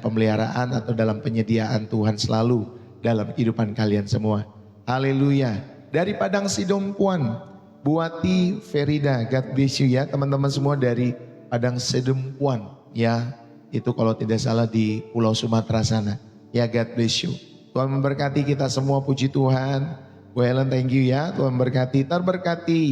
pemeliharaan atau dalam penyediaan Tuhan selalu dalam kehidupan kalian semua. Haleluya. Dari Padang Sidempuan, Buati Ferida, God bless you ya teman-teman semua dari Padang Sidempuan ya. Itu kalau tidak salah di Pulau Sumatera sana. Ya, God bless you. Tuhan memberkati kita semua, puji Tuhan. Bu Helen, thank you ya. Tuhan memberkati, terberkati.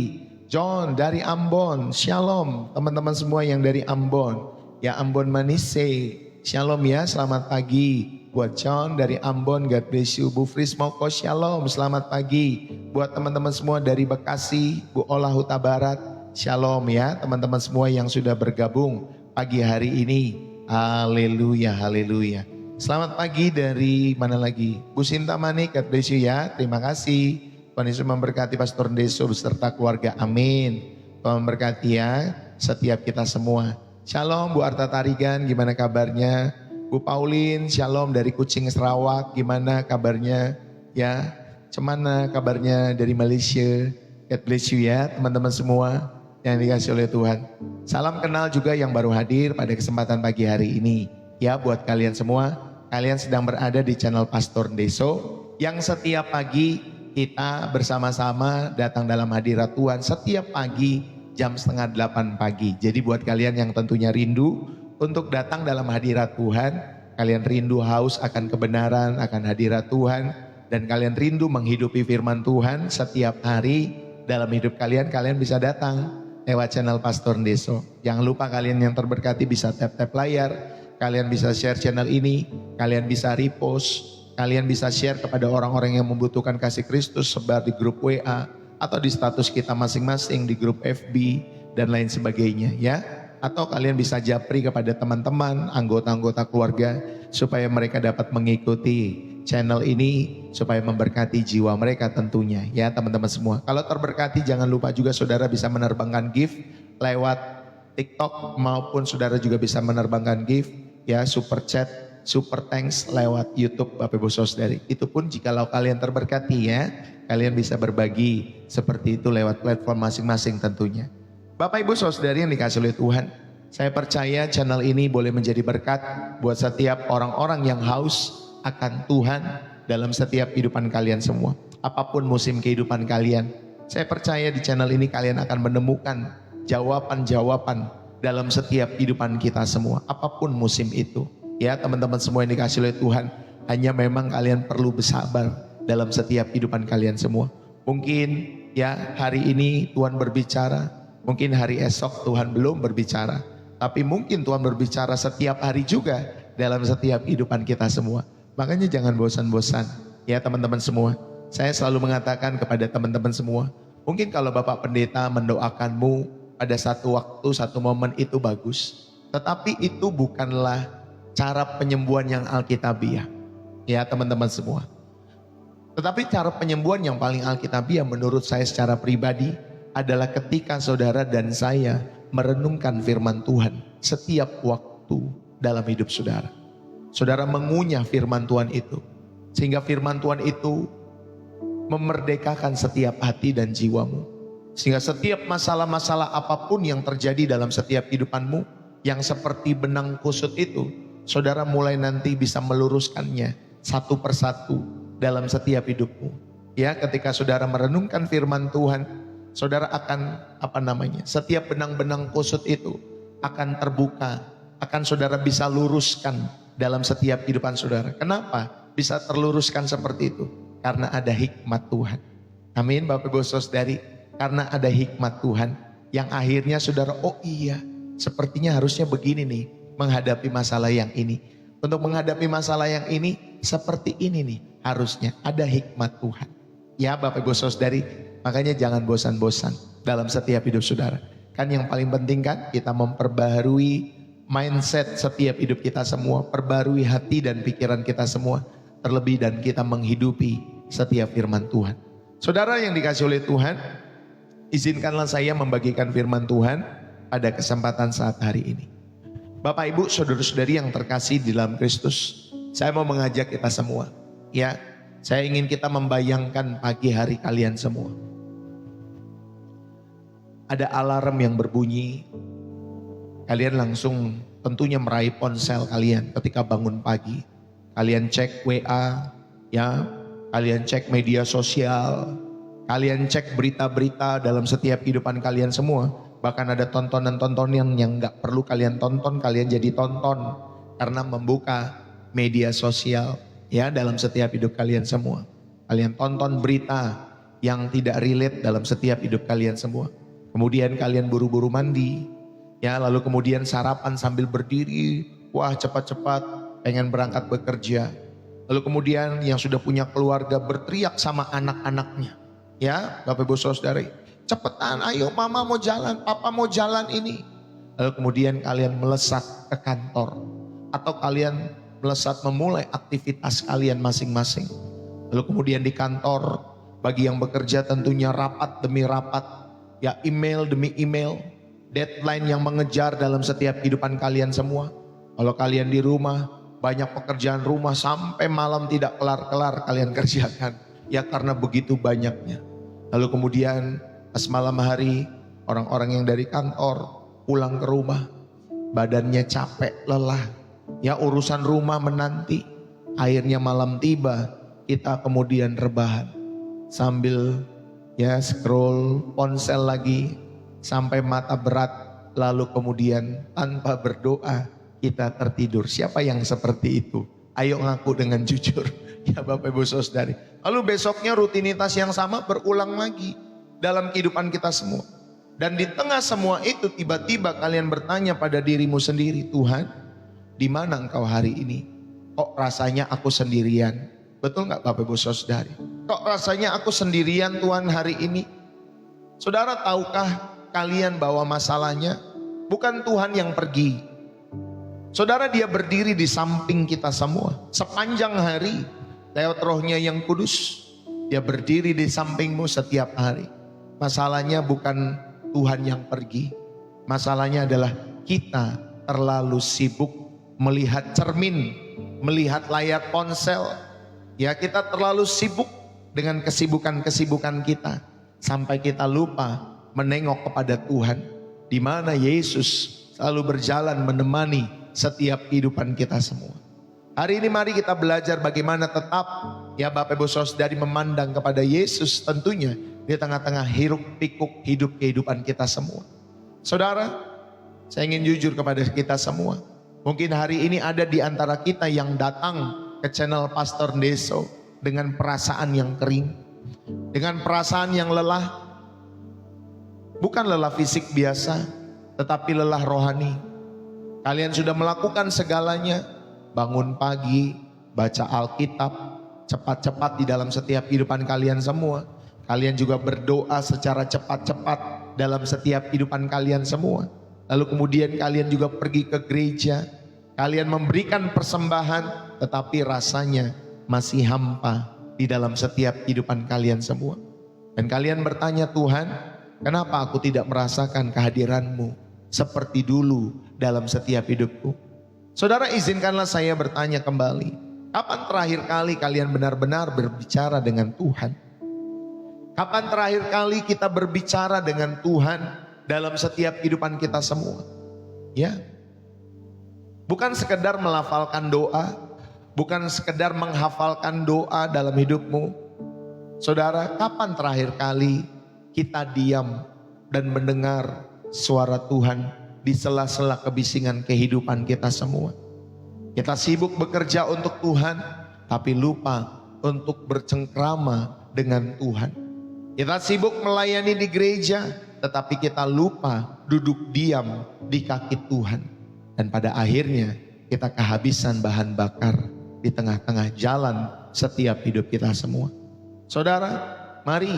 John dari Ambon, shalom teman-teman semua yang dari Ambon. Ya Ambon Manise, shalom ya, selamat pagi. Buat John dari Ambon, God bless you. Bu Frismoko, shalom, selamat pagi. Buat teman-teman semua dari Bekasi, Bu Olah Huta Barat, shalom ya teman-teman semua yang sudah bergabung pagi hari ini. Haleluya, haleluya. Selamat pagi dari mana lagi? Bu Sinta Manik, God bless you ya. Terima kasih. Tuhan Yesus memberkati Pastor Deso beserta keluarga. Amin. Tuhan memberkati ya setiap kita semua. Shalom Bu Arta Tarigan, gimana kabarnya? Bu Pauline, shalom dari Kucing Sarawak, gimana kabarnya? Ya, cemana kabarnya dari Malaysia? God bless you ya teman-teman semua yang dikasih oleh Tuhan. Salam kenal juga yang baru hadir pada kesempatan pagi hari ini. Ya buat kalian semua, kalian sedang berada di channel Pastor Deso yang setiap pagi kita bersama-sama datang dalam hadirat Tuhan setiap pagi jam 7:30 pagi. Jadi buat kalian yang tentunya rindu untuk datang dalam hadirat Tuhan, kalian rindu haus akan kebenaran, akan hadirat Tuhan, dan kalian rindu menghidupi firman Tuhan setiap hari dalam hidup kalian, kalian bisa datang lewat channel Pastor Deso. Jangan lupa kalian yang terberkati bisa tap-tap layar, kalian bisa share channel ini, kalian bisa repost, kalian bisa share kepada orang-orang yang membutuhkan kasih Kristus, sebar di grup WA atau di status kita masing-masing di grup FB dan lain sebagainya ya. Atau kalian bisa japri kepada teman-teman, anggota-anggota keluarga supaya mereka dapat mengikuti channel ini supaya memberkati jiwa mereka tentunya ya teman-teman semua. Kalau terberkati jangan lupa juga saudara bisa menerbangkan gift lewat TikTok maupun saudara juga bisa menerbangkan gift ya, super chat, super thanks lewat YouTube Bapak Ibu Saudari. Itu pun jikalau kalian terberkati ya, kalian bisa berbagi seperti itu lewat platform masing-masing tentunya. Bapak Ibu Saudari yang dikasih oleh Tuhan, saya percaya channel ini boleh menjadi berkat buat setiap orang-orang yang haus akan Tuhan dalam setiap kehidupan kalian semua. Apapun musim kehidupan kalian, saya percaya di channel ini kalian akan menemukan jawaban-jawaban dalam setiap kehidupan kita semua. Apapun musim itu. Ya teman-teman semua yang dikasih oleh Tuhan, hanya memang kalian perlu bersabar dalam setiap kehidupan kalian semua. Mungkin ya hari ini Tuhan berbicara, mungkin hari esok Tuhan belum berbicara, tapi mungkin Tuhan berbicara setiap hari juga dalam setiap kehidupan kita semua. Makanya jangan bosan-bosan ya teman-teman semua. Saya selalu mengatakan kepada teman-teman semua, mungkin kalau Bapak Pendeta mendoakanmu pada satu waktu, satu momen itu bagus. Tetapi itu bukanlah cara penyembuhan yang alkitabiah ya teman-teman semua. Tetapi cara penyembuhan yang paling alkitabiah menurut saya secara pribadi adalah ketika saudara dan saya merenungkan firman Tuhan setiap waktu dalam hidup saudara. Saudara mengunyah firman Tuhan itu, sehingga firman Tuhan itu memerdekakan setiap hati dan jiwamu. Sehingga setiap masalah-masalah apapun yang terjadi dalam setiap kehidupanmu, yang seperti benang kusut itu, saudara mulai nanti bisa meluruskannya satu persatu dalam setiap hidupmu. Ya, ketika saudara merenungkan firman Tuhan, saudara akan setiap benang-benang kusut itu akan terbuka, akan saudara bisa luruskan dalam setiap kehidupan saudara. Kenapa bisa terluruskan seperti itu? Karena ada hikmat Tuhan. Amin Bapak Ibu Saudari. Karena ada hikmat Tuhan yang akhirnya saudara, oh iya sepertinya harusnya begini nih menghadapi masalah yang ini. Untuk menghadapi masalah yang ini seperti ini nih harusnya ada hikmat Tuhan. Ya Bapak Ibu Saudari, makanya jangan bosan-bosan dalam setiap hidup saudara. Kan yang paling penting kan kita memperbaharui mindset setiap hidup kita semua, perbarui hati dan pikiran kita semua, terlebih dan kita menghidupi setiap firman Tuhan. Saudara yang dikasih oleh Tuhan, izinkanlah saya membagikan firman Tuhan pada kesempatan saat hari ini. Bapak Ibu saudara-saudari yang terkasih di dalam Kristus, saya mau mengajak kita semua ya, saya ingin kita membayangkan pagi hari kalian semua. Ada alarm yang berbunyi, kalian langsung tentunya meraih ponsel kalian ketika bangun pagi. Kalian cek WA, ya, kalian cek media sosial, kalian cek berita-berita dalam setiap kehidupan kalian semua. Bahkan ada tontonan-tontonan yang nggak perlu kalian tonton, kalian jadi tonton karena membuka media sosial, ya, dalam setiap hidup kalian semua. Kalian tonton berita yang tidak relate dalam setiap hidup kalian semua. Kemudian kalian buru-buru mandi, ya, lalu kemudian sarapan sambil berdiri, wah cepat-cepat pengen berangkat bekerja. Lalu kemudian yang sudah punya keluarga berteriak sama anak-anaknya, ya Bapak Ibu Saudara, cepetan ayo mama mau jalan, papa mau jalan ini. Lalu kemudian kalian melesat ke kantor, atau kalian melesat memulai aktivitas kalian masing-masing. Lalu kemudian di kantor, bagi yang bekerja tentunya rapat demi rapat, ya email demi email, deadline yang mengejar dalam setiap kehidupan kalian semua. Kalau kalian di rumah, banyak pekerjaan rumah sampai malam tidak kelar-kelar kalian kerjakan. Ya karena begitu banyaknya. Lalu kemudian pas malam hari, orang-orang yang dari kantor pulang ke rumah, badannya capek, lelah. Ya urusan rumah menanti. Akhirnya malam tiba, kita kemudian rebahan. Sambil ya scroll ponsel lagi sampai mata berat, lalu kemudian tanpa berdoa kita tertidur. Siapa yang seperti itu? Ayo ngaku dengan jujur, ya Bapak Ibu Saudari. Lalu besoknya rutinitas yang sama berulang lagi dalam kehidupan kita semua. Dan di tengah semua itu tiba-tiba kalian bertanya pada dirimu sendiri, Tuhan, di mana Engkau hari ini? Kok rasanya aku sendirian? Betul nggak Bapak Ibu Saudari? Kok rasanya aku sendirian Tuhan hari ini? Saudara, tahukah kalian bahwa masalahnya bukan Tuhan yang pergi. Saudara, dia berdiri di samping kita semua. Sepanjang hari, lewat Rohnya yang kudus, dia berdiri di sampingmu setiap hari. Masalahnya bukan Tuhan yang pergi. Masalahnya adalah kita terlalu sibuk melihat cermin, melihat layar ponsel. Ya, kita terlalu sibuk dengan kesibukan-kesibukan kita. Sampai kita lupa menengok kepada Tuhan, di mana Yesus selalu berjalan menemani setiap kehidupan kita semua. Hari ini mari kita belajar bagaimana tetap, ya Bapak Ibu Saudari, memandang kepada Yesus tentunya di tengah-tengah hiruk pikuk hidup kehidupan kita semua. Saudara, saya ingin jujur kepada kita semua. Mungkin hari ini ada di antara kita yang datang ke channel Pastor Deso dengan perasaan yang kering, dengan perasaan yang lelah. Bukan lelah fisik biasa, tetapi lelah rohani. Kalian sudah melakukan segalanya, bangun pagi, baca Alkitab, cepat-cepat di dalam setiap kehidupan kalian semua. Kalian juga berdoa secara cepat-cepat dalam setiap kehidupan kalian semua. Lalu kemudian kalian juga pergi ke gereja, kalian memberikan persembahan, tetapi rasanya masih hampa di dalam setiap kehidupan kalian semua. Dan kalian bertanya, Tuhan, kenapa aku tidak merasakan kehadiran-Mu seperti dulu dalam setiap hidupku? Saudara, izinkanlah saya bertanya kembali. Kapan terakhir kali kalian benar-benar berbicara dengan Tuhan? Kapan terakhir kali kita berbicara dengan Tuhan dalam setiap kehidupan kita semua? Ya, bukan sekedar melafalkan doa, bukan sekedar menghafalkan doa dalam hidupmu. Saudara, kapan terakhir kali kita diam dan mendengar suara Tuhan di sela-sela kebisingan kehidupan kita semua? Kita sibuk bekerja untuk Tuhan, tapi lupa untuk bercengkrama dengan Tuhan. Kita sibuk melayani di gereja, tetapi kita lupa duduk diam di kaki Tuhan. Dan pada akhirnya kita kehabisan bahan bakar di tengah-tengah jalan setiap hidup kita semua. Saudara, mari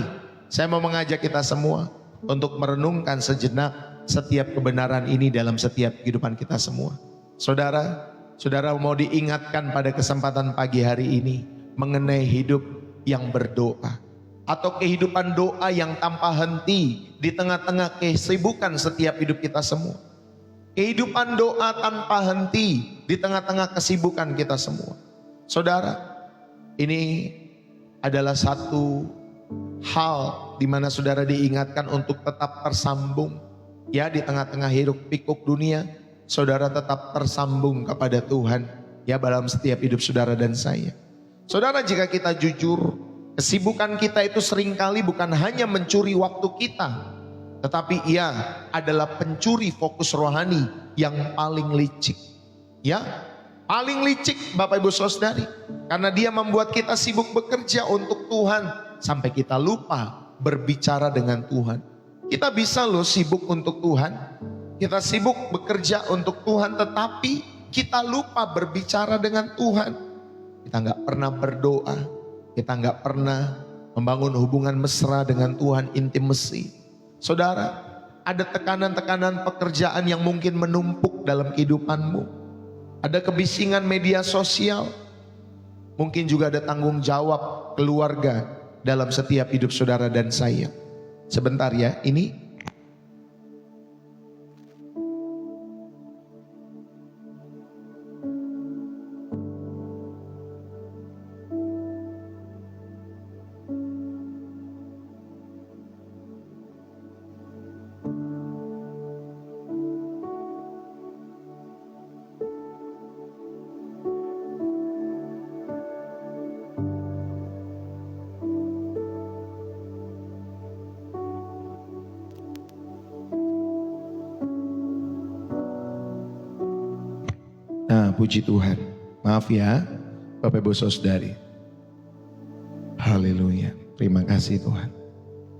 saya mau mengajak kita semua untuk merenungkan sejenak setiap kebenaran ini dalam setiap kehidupan kita semua. Saudara mau diingatkan pada kesempatan pagi hari ini mengenai hidup yang berdoa, atau kehidupan doa yang tanpa henti di tengah-tengah kesibukan setiap hidup kita semua. Kehidupan doa tanpa henti di tengah-tengah kesibukan kita semua. Saudara, ini adalah satu hal di mana saudara diingatkan untuk tetap tersambung, ya, di tengah-tengah hiruk pikuk dunia. saudara tetap tersambung kepada Tuhan ya dalam setiap hidup saudara dan saya. Saudara, jika kita jujur, kesibukan kita itu seringkali bukan hanya mencuri waktu kita, tetapi ia adalah pencuri fokus rohani yang paling licik. Ya, paling licik Bapak Ibu Saudari. Karena dia membuat kita sibuk bekerja untuk Tuhan sampai kita lupa berbicara dengan Tuhan. Kita bisa loh sibuk untuk Tuhan. Kita sibuk bekerja untuk Tuhan, tetapi kita lupa berbicara dengan Tuhan. Kita nggak pernah berdoa. Kita nggak pernah membangun hubungan mesra dengan Tuhan, intimacy. Saudara, ada tekanan-tekanan pekerjaan yang mungkin menumpuk dalam kehidupanmu. Ada kebisingan media sosial. Mungkin juga ada tanggung jawab keluarga dalam setiap hidup saudara dan saya. Sebentar ya, ini nah, puji Tuhan. Maaf ya Bapak Ibu Saudari. Haleluya. Terima kasih Tuhan.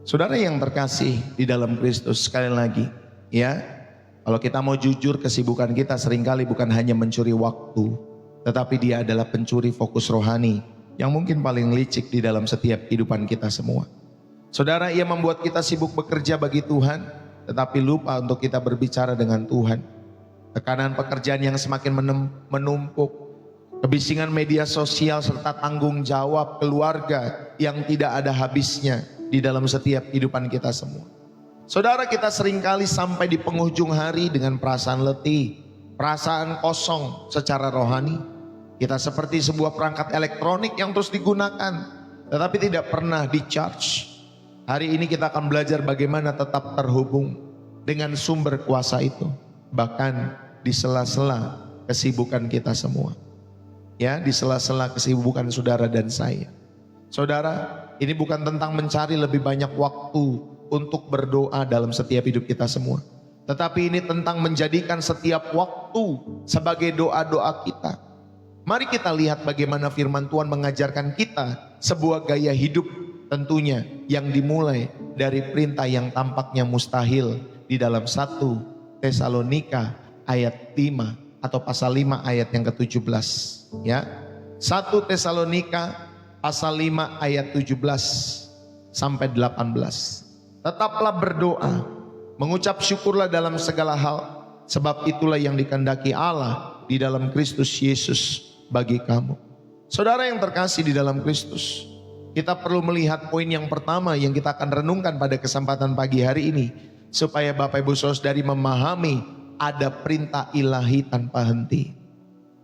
Saudara yang terkasih di dalam Kristus, sekali lagi ya, kalau kita mau jujur, kesibukan kita seringkali bukan hanya mencuri waktu, tetapi dia adalah pencuri fokus rohani yang mungkin paling licik di dalam setiap kehidupan kita semua. Saudara, ia membuat kita sibuk bekerja bagi Tuhan, tetapi lupa untuk kita berbicara dengan Tuhan. Tekanan pekerjaan yang semakin menumpuk, kebisingan media sosial serta tanggung jawab keluarga yang tidak ada habisnya di dalam setiap kehidupan kita semua. Saudara, kita seringkali sampai di penghujung hari dengan perasaan letih, perasaan kosong secara rohani. Kita seperti sebuah perangkat elektronik yang terus digunakan, tetapi tidak pernah di-charge. Hari ini kita akan belajar bagaimana tetap terhubung dengan sumber kuasa itu. Bahkan di sela-sela kesibukan kita semua. Ya, di sela-sela kesibukan saudara dan saya. Saudara, ini bukan tentang mencari lebih banyak waktu untuk berdoa dalam setiap hidup kita semua. Tetapi ini tentang menjadikan setiap waktu sebagai doa-doa kita. Mari kita lihat bagaimana firman Tuhan mengajarkan kita sebuah gaya hidup tentunya yang dimulai dari perintah yang tampaknya mustahil di dalam 1 Tesalonika ayat 5 atau pasal 5 ayat yang ke-17 ya. 1 Tesalonika pasal 5 ayat 17 sampai 18. Tetaplah berdoa, mengucap syukurlah dalam segala hal, sebab itulah yang dikehendaki Allah di dalam Kristus Yesus bagi kamu. Saudara yang terkasih di dalam Kristus, kita perlu melihat poin yang pertama yang kita akan renungkan pada kesempatan pagi hari ini, supaya Bapak Ibu Saudari memahami ada perintah ilahi tanpa henti.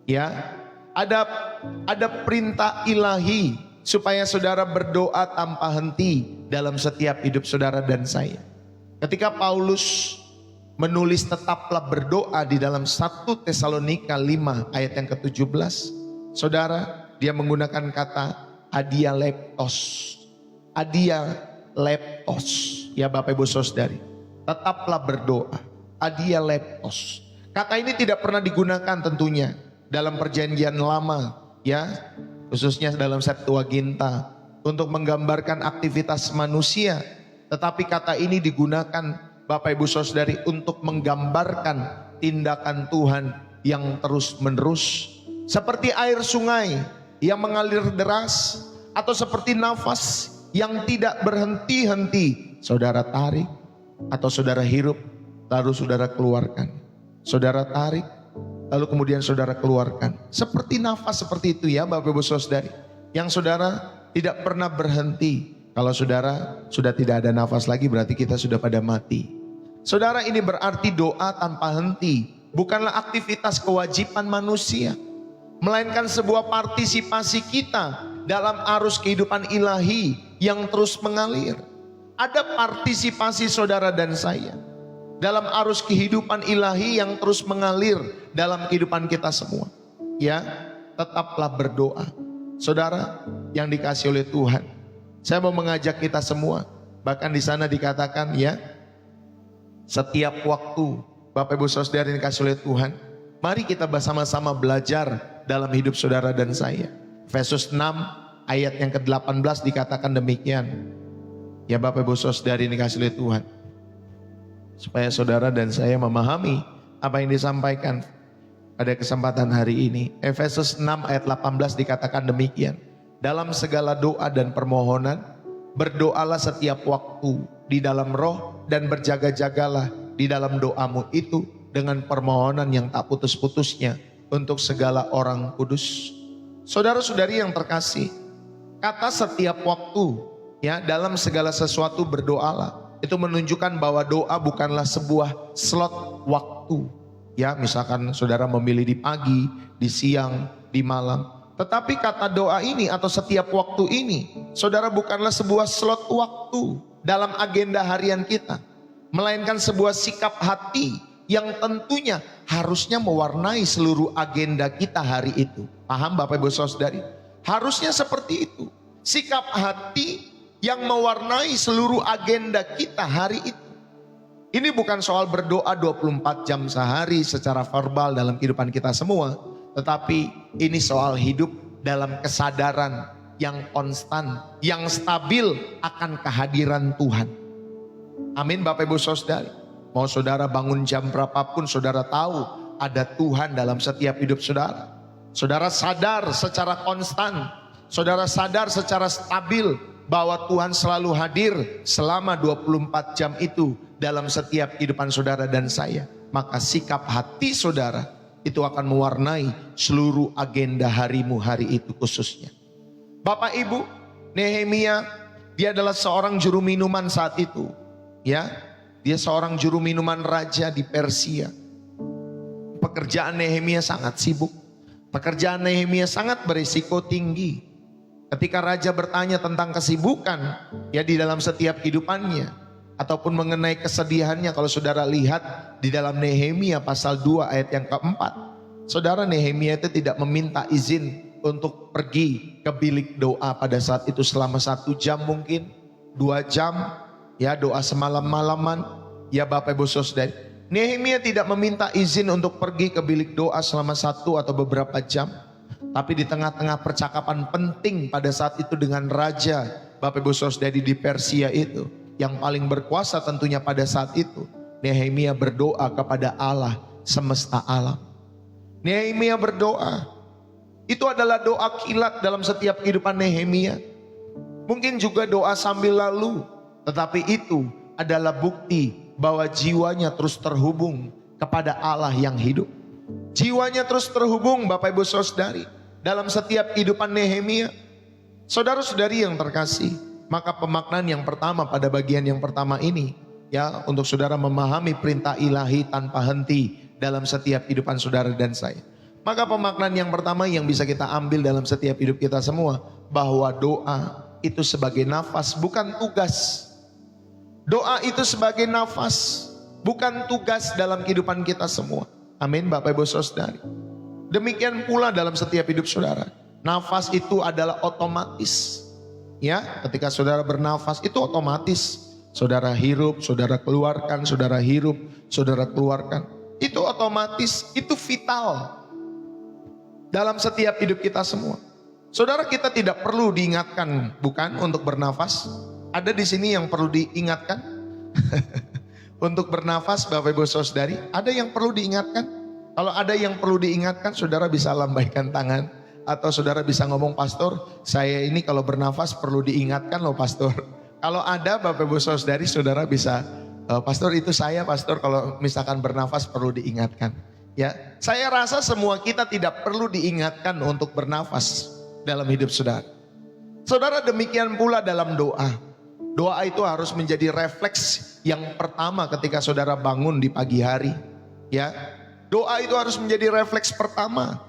Ya, ada perintah ilahi supaya saudara berdoa tanpa henti dalam setiap hidup saudara dan saya. Ketika Paulus menulis tetaplah berdoa di dalam 1 Tesalonika 5 ayat yang ke-17, saudara, dia menggunakan kata adialeptos. Adialeptos. Ya Bapak Ibu Saudari, tetaplah berdoa. Adialeptos. Kata ini tidak pernah digunakan tentunya dalam perjanjian lama ya, khususnya dalam Septuaginta untuk menggambarkan aktivitas manusia. Tetapi kata ini digunakan Bapak Ibu Saudari untuk menggambarkan tindakan Tuhan yang terus menerus. Seperti air sungai yang mengalir deras, atau seperti nafas yang tidak berhenti-henti. Saudara tarik atau saudara hirup, lalu saudara keluarkan. Saudara tarik, lalu kemudian saudara keluarkan. Seperti nafas seperti itu ya Bapak Ibu Saudari, yang saudara tidak pernah berhenti. Kalau saudara sudah tidak ada nafas lagi, berarti kita sudah pada mati. Saudara, ini berarti doa tanpa henti bukanlah aktivitas kewajiban manusia, melainkan sebuah partisipasi kita dalam arus kehidupan ilahi yang terus mengalir. Ada partisipasi saudara dan saya. dalam arus kehidupan ilahi yang terus mengalir dalam kehidupan kita semua. Ya, tetaplah berdoa. Saudara yang dikasih oleh Tuhan, saya mau mengajak kita semua, bahkan di sana dikatakan ya, setiap waktu, Bapak Ibu Saudara yang dikasih oleh Tuhan, mari kita bersama-sama belajar dalam hidup saudara dan saya. Efesus 6 ayat yang ke-18 dikatakan demikian. Ya Bapak Ibu Saudara yang dikasih oleh Tuhan, supaya saudara dan saya memahami apa yang disampaikan pada kesempatan hari ini. Efesus 6 ayat 18 dikatakan demikian. Dalam segala doa dan permohonan, berdoalah setiap waktu di dalam roh dan berjaga-jagalah di dalam doamu itu dengan permohonan yang tak putus-putusnya untuk segala orang kudus. Saudara-saudari yang terkasih, kata setiap waktu ya, dalam segala sesuatu berdoalah, itu menunjukkan bahwa doa bukanlah sebuah slot waktu. Ya, misalkan saudara memilih di pagi, di siang, di malam. Tetapi kata doa ini atau setiap waktu ini, saudara, bukanlah sebuah slot waktu dalam agenda harian kita. Melainkan sebuah sikap hati yang tentunya harusnya mewarnai seluruh agenda kita hari itu. Paham Bapak Ibu Saudari? Harusnya seperti itu. Sikap hati yang mewarnai seluruh agenda kita hari itu. Ini bukan soal berdoa 24 jam sehari secara verbal dalam kehidupan kita semua. Tetapi ini soal hidup dalam kesadaran yang konstan, yang stabil akan kehadiran Tuhan. Amin Bapak Ibu Saudari. Mau saudara bangun jam berapapun, saudara tahu ada Tuhan dalam setiap hidup saudara. Saudara sadar secara konstan, saudara sadar secara stabil bahwa Tuhan selalu hadir selama 24 jam itu dalam setiap kehidupan saudara dan saya. Maka sikap hati saudara itu akan mewarnai seluruh agenda harimu hari itu khususnya. Bapak Ibu, Nehemia, dia adalah seorang juru minuman saat itu. Ya, dia seorang juru minuman raja di Persia. Pekerjaan Nehemia sangat sibuk. Pekerjaan Nehemia sangat berisiko tinggi. Ketika raja bertanya tentang kesibukan ya di dalam setiap kehidupannya ataupun mengenai kesedihannya, kalau saudara lihat di dalam Nehemia pasal 2 ayat yang keempat, saudara, Nehemia itu tidak meminta izin untuk pergi ke bilik doa pada saat itu selama 1 jam mungkin 2 jam ya, doa semalam-malaman ya Bapak Ibu Saudara. Nehemia tidak meminta izin untuk pergi ke bilik doa selama 1 atau beberapa jam. Tapi di tengah-tengah percakapan penting pada saat itu dengan raja Bapak Ibu Saudari di Persia itu, yang paling berkuasa tentunya pada saat itu, Nehemia berdoa kepada Allah semesta alam. Nehemia berdoa. Itu adalah doa kilat dalam setiap kehidupan Nehemia. Mungkin juga doa sambil lalu, tetapi itu adalah bukti bahwa jiwanya terus terhubung kepada Allah yang hidup. Jiwanya terus terhubung Bapak Ibu Saudari dalam setiap kehidupan Nehemia. Saudara-saudari yang terkasih, maka pemaknaan yang pertama pada bagian yang pertama ini ya, untuk saudara memahami perintah ilahi tanpa henti dalam setiap kehidupan saudara dan saya. Maka pemaknaan yang pertama yang bisa kita ambil dalam setiap hidup kita semua, bahwa doa itu sebagai nafas bukan tugas. Doa itu sebagai nafas bukan tugas dalam kehidupan kita semua. Amin Bapak Ibu Saudari. Demikian pula dalam setiap hidup saudara. Nafas itu adalah otomatis. Ya, ketika saudara bernafas itu otomatis. Saudara hirup, saudara keluarkan, saudara hirup, saudara keluarkan. Itu otomatis, itu vital dalam setiap hidup kita semua. Saudara, kita tidak perlu diingatkan, bukan, untuk bernafas. Ada di sini yang perlu diingatkan? Untuk bernafas Bapak Ibu Saudari, ada yang perlu diingatkan? Kalau ada yang perlu diingatkan, saudara bisa lambaikan tangan. Atau saudara bisa ngomong, pastor, saya ini kalau bernafas perlu diingatkan loh pastor. Kalau ada Bapak Ibu Saudari, saudara bisa, pastor itu saya pastor kalau misalkan bernafas perlu diingatkan. Ya, saya rasa semua kita tidak perlu diingatkan untuk bernafas dalam hidup saudara. Saudara, demikian pula dalam doa. Doa itu harus menjadi refleks yang pertama ketika saudara bangun di pagi hari. Ya, doa itu harus menjadi refleks pertama.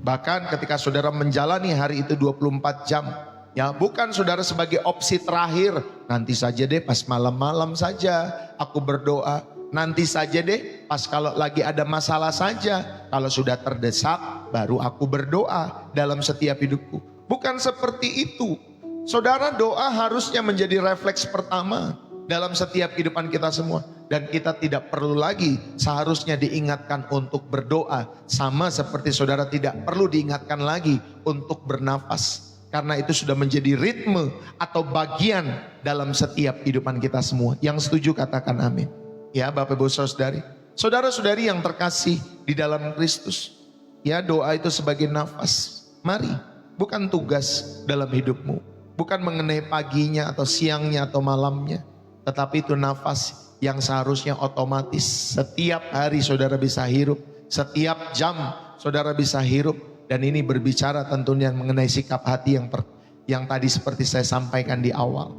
Bahkan ketika saudara menjalani hari itu 24 jam. Ya, bukan saudara sebagai opsi terakhir. Nanti saja deh, pas malam-malam saja aku berdoa. Nanti saja deh, pas kalau lagi ada masalah saja. Kalau sudah terdesak, baru aku berdoa dalam setiap hidupku. Bukan seperti itu. Saudara, doa harusnya menjadi refleks pertama dalam setiap kehidupan kita semua. Dan kita tidak perlu lagi seharusnya diingatkan untuk berdoa. Sama seperti saudara tidak perlu diingatkan lagi untuk bernafas. Karena itu sudah menjadi ritme atau bagian dalam setiap kehidupan kita semua. Yang setuju katakan amin. Ya Bapak Ibu Saudari. Saudara-saudari yang terkasih di dalam Kristus. Ya, doa itu sebagai nafas. Mari, bukan tugas dalam hidupmu. Bukan mengenai paginya atau siangnya atau malamnya. Tetapi itu nafas yang seharusnya otomatis. Setiap hari saudara bisa hirup. Setiap jam saudara bisa hirup. Dan ini berbicara tentunya mengenai sikap hati yang tadi seperti saya sampaikan di awal.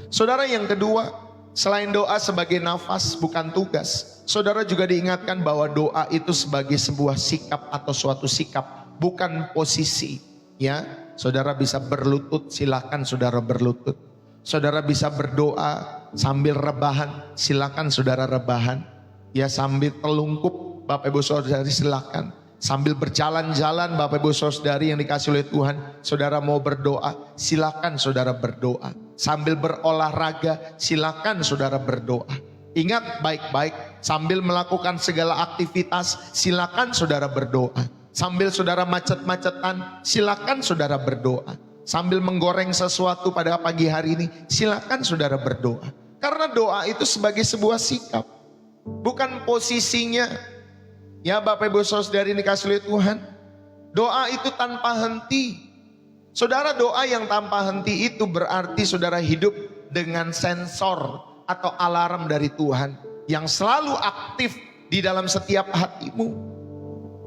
Saudara, yang kedua, selain doa sebagai nafas bukan tugas, saudara juga diingatkan bahwa doa itu sebagai sebuah sikap atau suatu sikap, bukan posisi. Ya, saudara bisa berlutut, silakan saudara berlutut. Saudara bisa berdoa sambil rebahan, silakan saudara rebahan. Ya, sambil telungkup, Bapak Ibu Saudari silakan. Sambil berjalan-jalan, Bapak Ibu Saudari yang dikasih oleh Tuhan, saudara mau berdoa, silakan saudara berdoa. Sambil berolahraga, silakan saudara berdoa. Ingat baik-baik, sambil melakukan segala aktivitas, silakan saudara berdoa. Sambil saudara macet-macetan, silakan saudara berdoa. Sambil menggoreng sesuatu pada pagi hari ini, silakan saudara berdoa. Karena doa itu sebagai sebuah sikap, bukan posisinya. Ya Bapak Ibu Saudari ini dikasih oleh Tuhan, doa itu tanpa henti. Saudara, doa yang tanpa henti itu berarti saudara hidup dengan sensor atau alarm dari Tuhan yang selalu aktif di dalam setiap hatimu.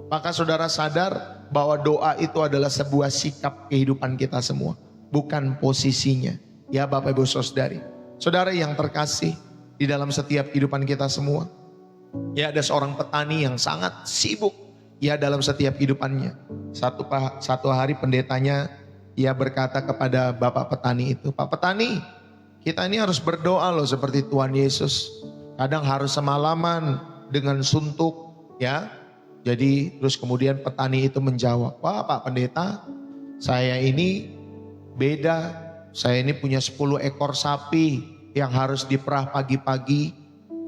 Maka saudara sadar bahwa doa itu adalah sebuah sikap kehidupan kita semua, bukan posisinya. Ya Bapak Ibu Saudari, saudara yang terkasih di dalam setiap kehidupan kita semua. Ya, ada seorang petani yang sangat sibuk ya dalam setiap kehidupannya. Satu hari pendetanya ia berkata kepada bapak petani itu, "Pak petani, kita ini harus berdoa loh seperti Tuhan Yesus. Kadang harus semalaman dengan suntuk ya." Jadi terus kemudian petani itu menjawab, "Wah Pak Pendeta, saya ini beda. Saya ini punya 10 ekor sapi yang harus diperah pagi-pagi.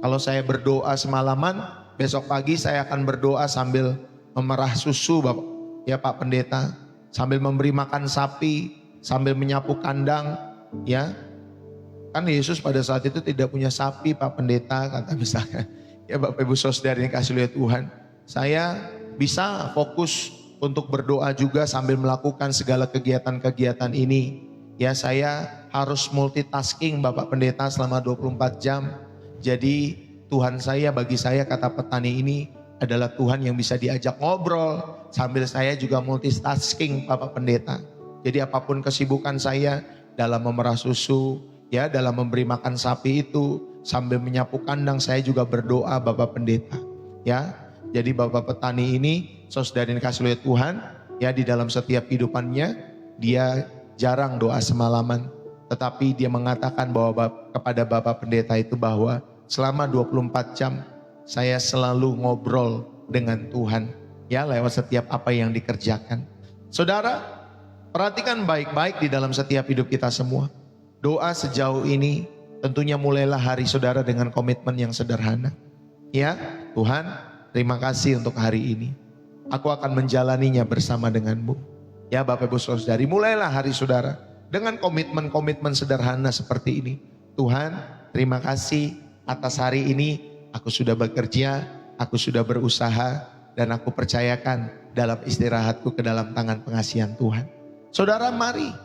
Kalau saya berdoa semalaman, besok pagi saya akan berdoa sambil memerah susu Bapak, ya Pak Pendeta. Sambil memberi makan sapi, sambil menyapu kandang, ya. Kan Yesus pada saat itu tidak punya sapi Pak Pendeta," kata misalkan. Ya Bapak Ibu Saudari yang kasih oleh Tuhan, saya bisa fokus untuk berdoa juga sambil melakukan segala kegiatan-kegiatan ini. Ya, saya harus multitasking Bapak Pendeta selama 24 jam. Jadi Tuhan saya, bagi saya kata petani ini adalah Tuhan yang bisa diajak ngobrol sambil saya juga multitasking Bapak Pendeta. Jadi apapun kesibukan saya dalam memerah susu, ya dalam memberi makan sapi itu, sambil menyapu kandang saya juga berdoa Bapak Pendeta. Ya, jadi Bapak petani ini saudara dikasih oleh Tuhan, ya di dalam setiap kehidupannya dia jarang doa semalaman. Tetapi dia mengatakan bahwa kepada Bapak Pendeta itu bahwa selama 24 jam saya selalu ngobrol dengan Tuhan ya lewat setiap apa yang dikerjakan. Saudara, perhatikan baik-baik di dalam setiap hidup kita semua. Doa sejauh ini tentunya mulailah hari saudara dengan komitmen yang sederhana. Ya, Tuhan, terima kasih untuk hari ini. Aku akan menjalaninya bersama denganmu. Ya Bapak Ibu Saudari, mulailah hari saudara dengan komitmen-komitmen sederhana seperti ini. Tuhan, terima kasih atas hari ini, aku sudah bekerja, aku sudah berusaha, dan aku percayakan dalam istirahatku ke dalam tangan pengasihan Tuhan. Saudara, mari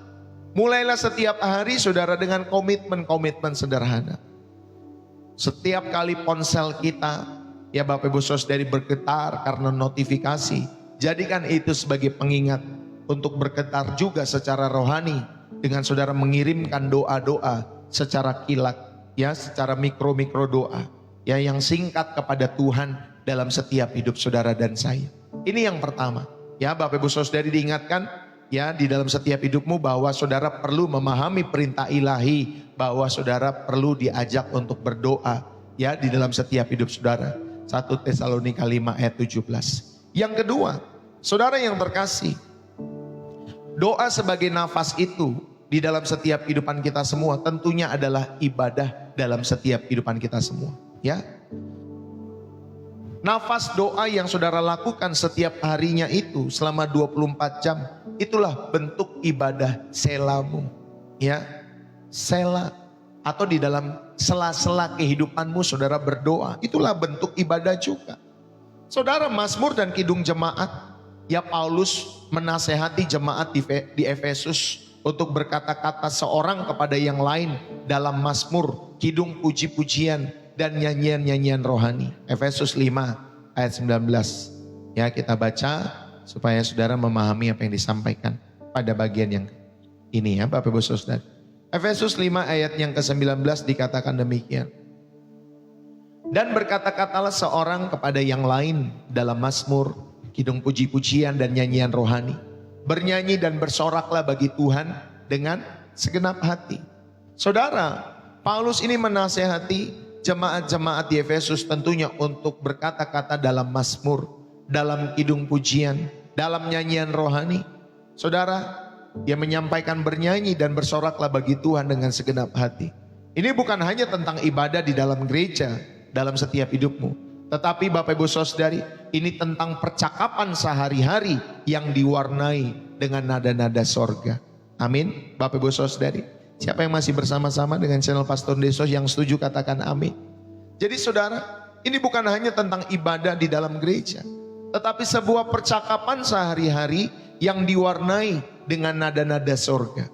mulailah setiap hari saudara dengan komitmen-komitmen sederhana. Setiap kali ponsel kita, ya Bapak Ibu Saudari bergetar karena notifikasi, jadikan itu sebagai pengingat untuk bergetar juga secara rohani dengan saudara mengirimkan doa-doa secara kilat. Ya, secara mikro-mikro doa ya yang singkat kepada Tuhan dalam setiap hidup saudara dan saya. Ini yang pertama. Ya Bapak Ibu Saudari diingatkan ya di dalam setiap hidupmu bahwa saudara perlu memahami perintah ilahi, bahwa saudara perlu diajak untuk berdoa ya di dalam setiap hidup saudara. 1 Tesalonika 5 ayat 17. Yang kedua, saudara yang terkasih, doa sebagai nafas itu di dalam setiap kehidupan kita semua tentunya adalah ibadah dalam setiap kehidupan kita semua, ya. Nafas doa yang saudara lakukan setiap harinya itu selama 24 jam, itulah bentuk ibadah selamu, ya. Sela, atau di dalam sela-sela kehidupanmu saudara berdoa, itulah bentuk ibadah juga. Saudara, Mazmur dan Kidung Jemaat, ya Paulus menasehati jemaat di Efesus untuk berkata-kata seorang kepada yang lain dalam Mazmur, kidung puji-pujian dan nyanyian-nyanyian rohani. Efesus 5 ayat 19. Ya, kita baca supaya saudara memahami apa yang disampaikan pada bagian yang ini, ya Bapak Ibu Saudara. Efesus 5 ayat yang ke-19 dikatakan demikian. Dan berkata-katalah seorang kepada yang lain dalam Mazmur, kidung puji-pujian dan nyanyian rohani. Bernyanyi dan bersoraklah bagi Tuhan dengan segenap hati. Saudara, Paulus ini menasehati jemaat-jemaat di Efesus tentunya untuk berkata-kata dalam Mazmur, dalam kidung pujian, dalam nyanyian rohani. Saudara, dia menyampaikan bernyanyi dan bersoraklah bagi Tuhan dengan segenap hati. Ini bukan hanya tentang ibadah di dalam gereja, dalam setiap hidupmu. Tetapi Bapak Ibu Saudari, ini tentang percakapan sehari-hari yang diwarnai dengan nada-nada sorga. Amin. Bapak Ibu Saudari, siapa yang masih bersama-sama dengan channel Pastor Desos yang setuju katakan amin. Jadi saudara, ini bukan hanya tentang ibadah di dalam gereja, tetapi sebuah percakapan sehari-hari yang diwarnai dengan nada-nada sorga.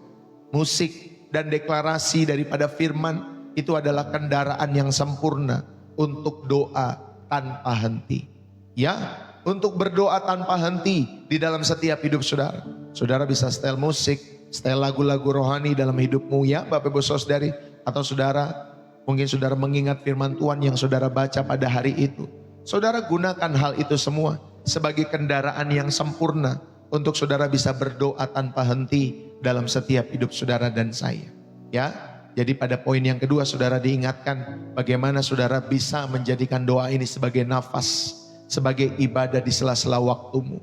Musik dan deklarasi daripada firman itu adalah kendaraan yang sempurna untuk doa tanpa henti. Ya, untuk berdoa tanpa henti di dalam setiap hidup saudara. Saudara bisa setel musik, setel lagu-lagu rohani dalam hidupmu, ya Bapak Ibu Saudari. Atau saudara, mungkin saudara mengingat firman Tuhan yang saudara baca pada hari itu. Saudara gunakan hal itu semua sebagai kendaraan yang sempurna untuk saudara bisa berdoa tanpa henti dalam setiap hidup saudara dan saya. Ya, jadi pada poin yang kedua saudara diingatkan bagaimana saudara bisa menjadikan doa ini sebagai nafas, sebagai ibadah di sela-sela waktumu.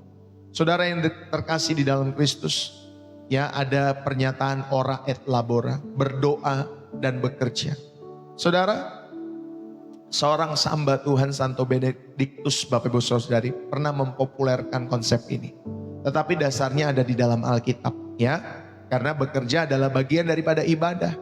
Saudara yang terkasih di dalam Kristus, ya ada pernyataan ora et labora, berdoa dan bekerja. Saudara, seorang hamba Tuhan Santo Benediktus Bapak Ibu Saudari pernah mempopulerkan konsep ini. Tetapi dasarnya ada di dalam Alkitab, ya. Karena bekerja adalah bagian daripada ibadah.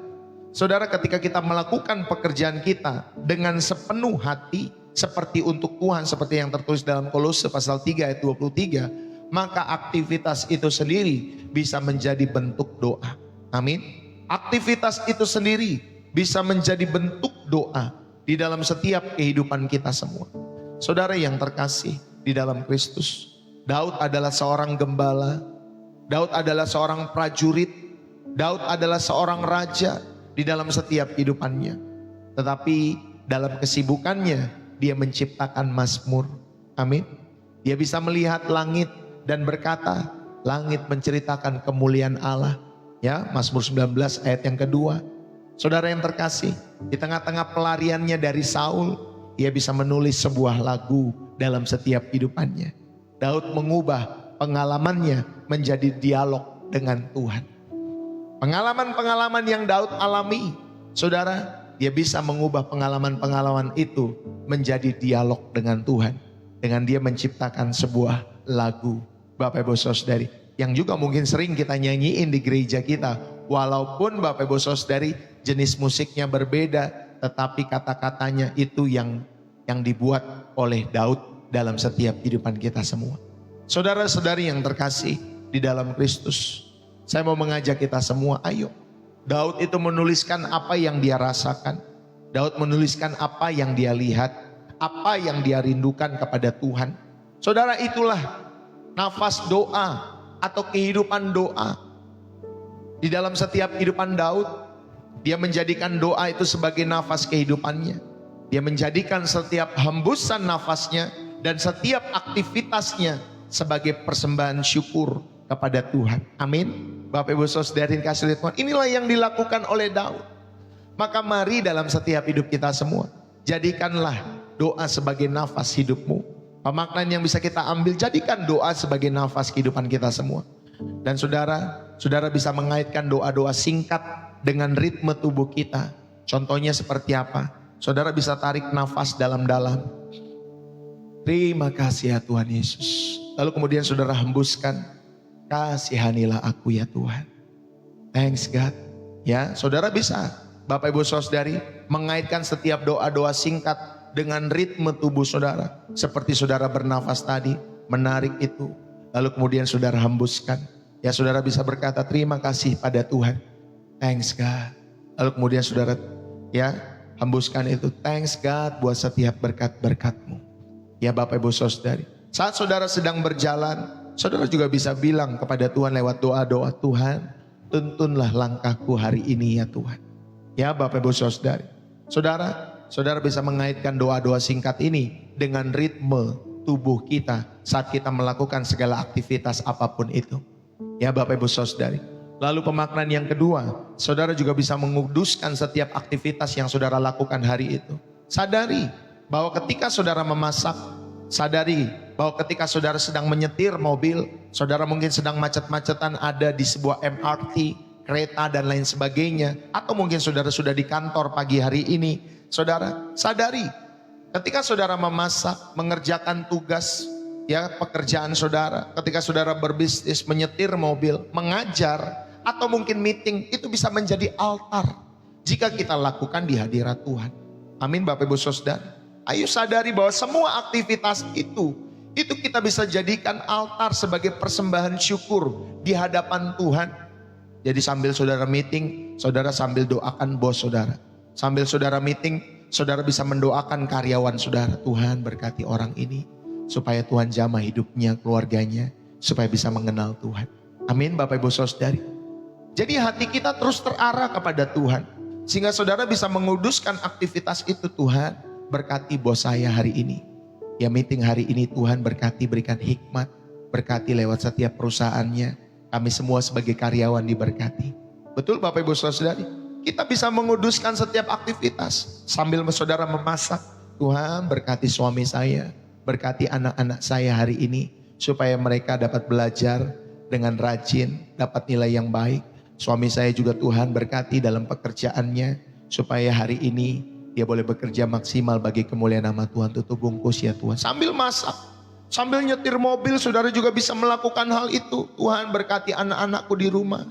Saudara, ketika kita melakukan pekerjaan kita dengan sepenuh hati seperti untuk Tuhan, seperti yang tertulis dalam Kolose pasal 3 ayat 23, maka aktivitas itu sendiri bisa menjadi bentuk doa. Amin. Aktivitas itu sendiri bisa menjadi bentuk doa di dalam setiap kehidupan kita semua. Saudara yang terkasih di dalam Kristus, Daud adalah seorang gembala, Daud adalah seorang prajurit, Daud adalah seorang raja di dalam setiap kehidupannya. Tetapi dalam kesibukannya dia menciptakan Mazmur. Amin. Dia bisa melihat langit dan berkata, langit menceritakan kemuliaan Allah. Ya, Mazmur 19 ayat yang kedua. Saudara yang terkasih, di tengah-tengah pelariannya dari Saul, dia bisa menulis sebuah lagu dalam setiap kehidupannya. Daud mengubah pengalamannya menjadi dialog dengan Tuhan. Pengalaman-pengalaman yang Daud alami, saudara, dia bisa mengubah pengalaman-pengalaman itu menjadi dialog dengan Tuhan. Dengan dia menciptakan sebuah lagu, Bapak Ibu Saudari, yang juga mungkin sering kita nyanyiin di gereja kita. Walaupun Bapak Ibu Saudari jenis musiknya berbeda, tetapi kata-katanya itu yang dibuat oleh Daud dalam setiap kehidupan kita semua. Saudara-saudari yang terkasih di dalam Kristus, saya mau mengajak kita semua, ayo. Daud itu menuliskan apa yang dia rasakan. Daud menuliskan apa yang dia lihat, apa yang dia rindukan kepada Tuhan. Saudara, itulah nafas doa atau kehidupan doa. Di dalam setiap kehidupan Daud, dia menjadikan doa itu sebagai nafas kehidupannya. Dia menjadikan setiap hembusan nafasnya dan setiap aktivitasnya sebagai persembahan syukur kepada Tuhan. Amin. Bapak Ibu Saudari kasih Tuhan, inilah yang dilakukan oleh Daud. Maka mari dalam setiap hidup kita semua, Jadikanlah doa sebagai nafas hidupmu. Pemaknaan yang bisa kita ambil, jadikan doa sebagai nafas kehidupan kita semua. Dan saudara bisa mengaitkan doa-doa singkat dengan ritme tubuh kita. Contohnya seperti apa? Saudara bisa tarik nafas dalam-dalam. Terima kasih ya Tuhan Yesus. Lalu kemudian saudara hembuskan, kasihanilah aku ya Tuhan. Thanks God. Ya, saudara bisa, Bapak Ibu Saudari, mengaitkan setiap doa-doa singkat dengan ritme tubuh saudara. Seperti saudara bernafas tadi, menarik itu. Lalu kemudian saudara hembuskan. Ya, saudara bisa berkata terima kasih pada Tuhan. Thanks God. Lalu kemudian saudara ya hembuskan itu. Thanks God buat setiap berkat-berkat-Mu. Ya Bapak Ibu Saudari. Saat saudara sedang berjalan, saudara juga bisa bilang kepada Tuhan lewat doa-doa, Tuhan, tuntunlah langkahku hari ini ya Tuhan. Ya Bapak Ibu Saudari. Saudara bisa mengaitkan doa-doa singkat ini dengan ritme tubuh kita saat kita melakukan segala aktivitas apapun itu. Ya Bapak Ibu Saudari. Lalu pemaknaan yang kedua, saudara juga bisa menguduskan setiap aktivitas yang saudara lakukan hari itu. Sadari bahwa ketika saudara memasak, sadari bahwa ketika saudara sedang menyetir mobil, saudara mungkin sedang macet-macetan ada di sebuah MRT, kereta dan lain sebagainya. Atau mungkin saudara sudah di kantor pagi hari ini. Saudara sadari ketika saudara memasak, mengerjakan tugas, ya pekerjaan saudara, ketika saudara berbisnis, menyetir mobil, mengajar, atau mungkin meeting, itu bisa menjadi altar jika kita lakukan di hadirat Tuhan. Amin Bapak Ibu Saudara. Ayo sadari bahwa semua aktivitas itu kita bisa jadikan altar sebagai persembahan syukur di hadapan Tuhan. Jadi sambil saudara meeting, saudara sambil doakan bos saudara. Sambil saudara meeting, saudara bisa mendoakan karyawan saudara. Tuhan berkati orang ini, supaya Tuhan jamah hidupnya, keluarganya, supaya bisa mengenal Tuhan. Amin Bapak Ibu Saudari. Jadi hati kita terus terarah kepada Tuhan. Sehingga saudara bisa menguduskan aktivitas itu. Tuhan berkati bos saya hari ini. Ya meeting hari ini Tuhan berkati, berikan hikmat. Berkati lewat setiap perusahaannya. Kami semua sebagai karyawan diberkati. Betul Bapak Ibu Saudari. Kita bisa menguduskan setiap aktivitas. Sambil saudara memasak. Tuhan berkati suami saya. Berkati anak-anak saya hari ini. Supaya mereka dapat belajar dengan rajin. Dapat nilai yang baik. Suami saya juga Tuhan berkati dalam pekerjaannya. Supaya hari ini dia boleh bekerja maksimal bagi kemuliaan nama Tuhan. Tutup bungkus ya Tuhan. Sambil masak, sambil nyetir mobil, saudara juga bisa melakukan hal itu. Tuhan berkati anak-anakku di rumah.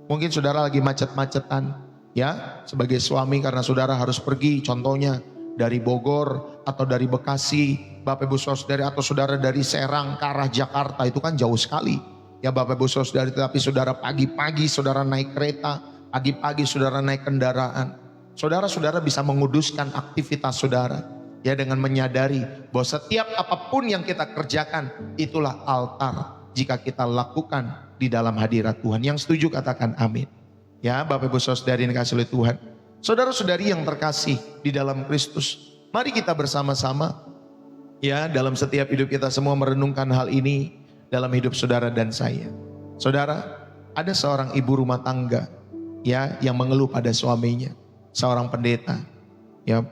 Mungkin saudara lagi macet-macetan, ya sebagai suami karena saudara harus pergi. Contohnya dari Bogor atau dari Bekasi, Bapak Ibu Saudari, atau saudara dari Serang ke arah Jakarta, itu kan jauh sekali. Ya Bapak Ibu Saudari, tetapi saudara pagi-pagi saudara naik kereta, pagi-pagi saudara naik kendaraan. Saudara-saudara bisa menguduskan aktivitas saudara. Ya dengan menyadari bahwa setiap apapun yang kita kerjakan itulah altar jika kita lakukan di dalam hadirat Tuhan. Yang setuju katakan amin. Ya Bapak Ibu Saudari yang dikasihi oleh Tuhan. Saudara-saudari yang terkasih di dalam Kristus. Mari kita bersama-sama ya dalam setiap hidup kita semua merenungkan hal ini dalam hidup saudara dan saya. Saudara, ada seorang ibu rumah tangga ya yang mengeluh pada suaminya. Seorang pendeta, ya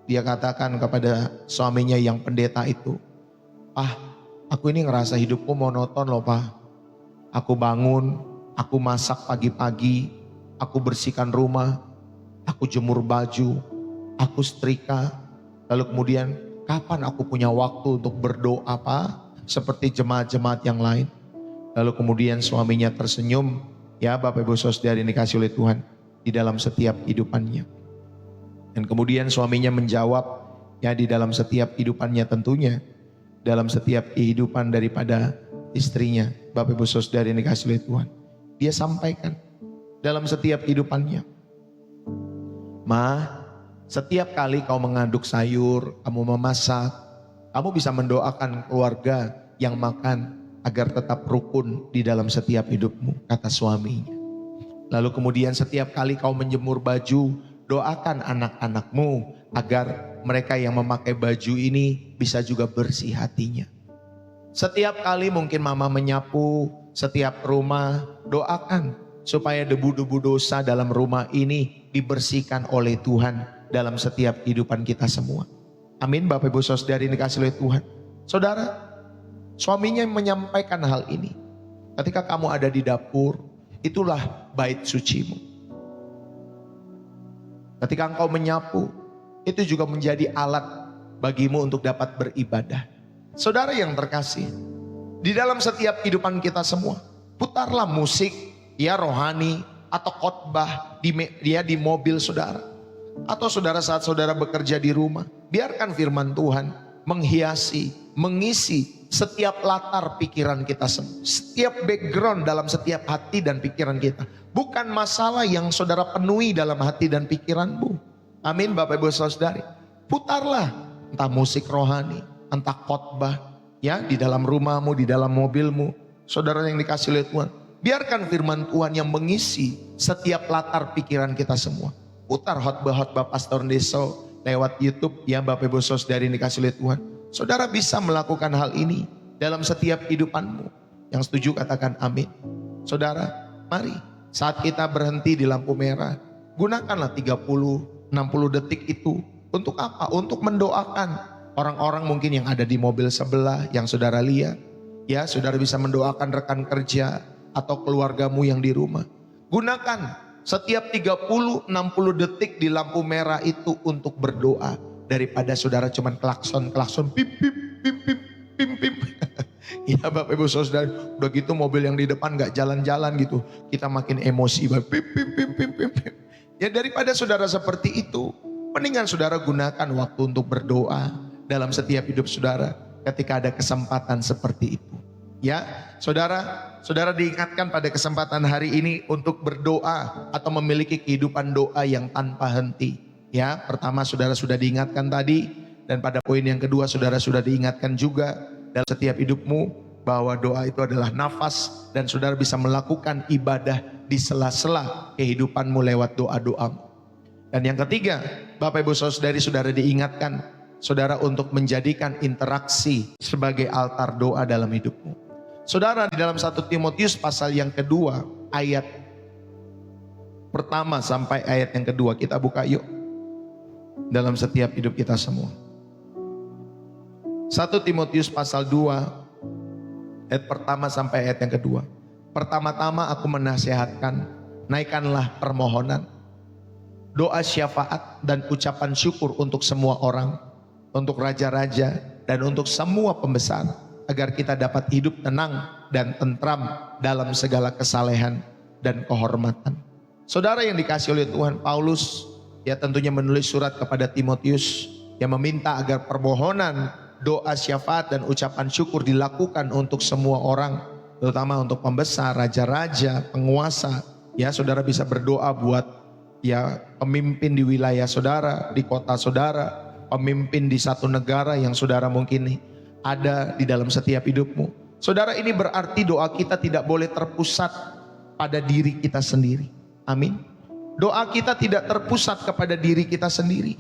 dia katakan kepada suaminya yang pendeta itu, aku ini ngerasa hidupku monoton loh Pak. Aku bangun, aku masak pagi-pagi, aku bersihkan rumah, aku jemur baju, aku setrika. Lalu kemudian kapan aku punya waktu untuk berdoa Pak? Seperti jemaat-jemaat yang lain. Lalu kemudian suaminya tersenyum, ya Bapak Ibu Saudari yang dikasihi oleh Tuhan. Di dalam setiap kehidupannya. Dan kemudian suaminya menjawab, ya di dalam setiap kehidupannya tentunya, dalam setiap kehidupan daripada istrinya, Bapak Ibu Saudari yang dikasihi oleh Tuhan, dia sampaikan dalam setiap kehidupannya, Ma, setiap kali kau mengaduk sayur, kamu memasak, kamu bisa mendoakan keluarga yang makan agar tetap rukun di dalam setiap hidupmu, kata suaminya. Lalu kemudian setiap kali kau menjemur baju, doakan anak-anakmu agar mereka yang memakai baju ini bisa juga bersih hatinya. Setiap kali mungkin mama menyapu setiap rumah, doakan supaya debu-debu dosa dalam rumah ini dibersihkan oleh Tuhan. dalam setiap kehidupan kita semua. Amin. Bapak Ibu Saudara yang dikasihi oleh Tuhan. Saudara, suaminya menyampaikan hal ini. Ketika kamu ada di dapur, itulah bait sucimu. Ketika engkau menyapu, itu juga menjadi alat bagimu untuk dapat beribadah. Saudara yang terkasih, di dalam setiap kehidupan kita semua, putarlah musik, ya rohani, atau khotbah di mobil saudara. Atau saudara saat saudara bekerja di rumah, biarkan firman Tuhan menghiasi, mengisi setiap latar pikiran kita semua. Setiap background dalam setiap hati dan pikiran kita. Bukan masalah yang saudara penuhi dalam hati dan pikiranmu. Amin Bapak Ibu Saudari. Putarlah entah musik rohani, entah khotbah, ya di dalam rumahmu, di dalam mobilmu. Saudara yang dikasihi oleh Tuhan, biarkan firman Tuhan yang mengisi setiap latar pikiran kita semua. Putar khotbah-khotbah Pastor Deso lewat YouTube, ya Bapak Ibu Saudari yang dikasihi oleh Tuhan. Saudara bisa melakukan hal ini dalam setiap kehidupanmu. Yang setuju katakan amin. Saudara, mari saat kita berhenti di lampu merah, gunakanlah 30-60 detik itu. Untuk apa? Untuk mendoakan orang-orang mungkin yang ada di mobil sebelah yang saudara lihat. Ya, saudara bisa mendoakan rekan kerja atau keluargamu yang di rumah. Gunakan setiap 30-60 detik di lampu merah itu untuk berdoa. Daripada saudara cuman klakson pip pip pip pip pip pip. Ya Bapak Ibu Saudara, udah gitu mobil yang di depan gak jalan-jalan gitu, kita makin emosi. Pip pip pip pip pip. Ya daripada saudara seperti itu, mendingan saudara gunakan waktu untuk berdoa dalam setiap hidup saudara ketika ada kesempatan seperti itu. Ya, saudara diingatkan pada kesempatan hari ini untuk berdoa atau memiliki kehidupan doa yang tanpa henti. Ya, pertama saudara sudah diingatkan tadi, dan pada poin yang kedua saudara sudah diingatkan juga dalam setiap hidupmu bahwa doa itu adalah nafas dan saudara bisa melakukan ibadah di sela-sela kehidupanmu lewat doa-doamu. Dan yang ketiga, Bapak Ibu Saudari saudara diingatkan saudara untuk menjadikan interaksi sebagai altar doa dalam hidupmu. Saudara, di dalam 1 Timotius pasal yang kedua ayat pertama sampai ayat yang kedua, kita buka yuk dalam setiap hidup kita semua. 1 Timotius pasal 2 ayat pertama sampai ayat yang kedua. Pertama-tama aku menasihatkan, naikkanlah permohonan, doa syafaat dan ucapan syukur untuk semua orang, untuk raja-raja dan untuk semua pembesar, agar kita dapat hidup tenang dan tentram dalam segala kesalehan dan kehormatan. Saudara yang dikasihi oleh Tuhan, Paulus ya tentunya menulis surat kepada Timotius yang meminta agar permohonan, doa syafaat dan ucapan syukur dilakukan untuk semua orang, terutama untuk pembesar, raja-raja, penguasa. Ya, saudara bisa berdoa buat ya pemimpin di wilayah saudara, di kota saudara, pemimpin di satu negara yang saudara mungkin ada di dalam setiap hidupmu. Saudara, ini berarti doa kita tidak boleh terpusat pada diri kita sendiri. Amin. Doa kita tidak terpusat kepada diri kita sendiri.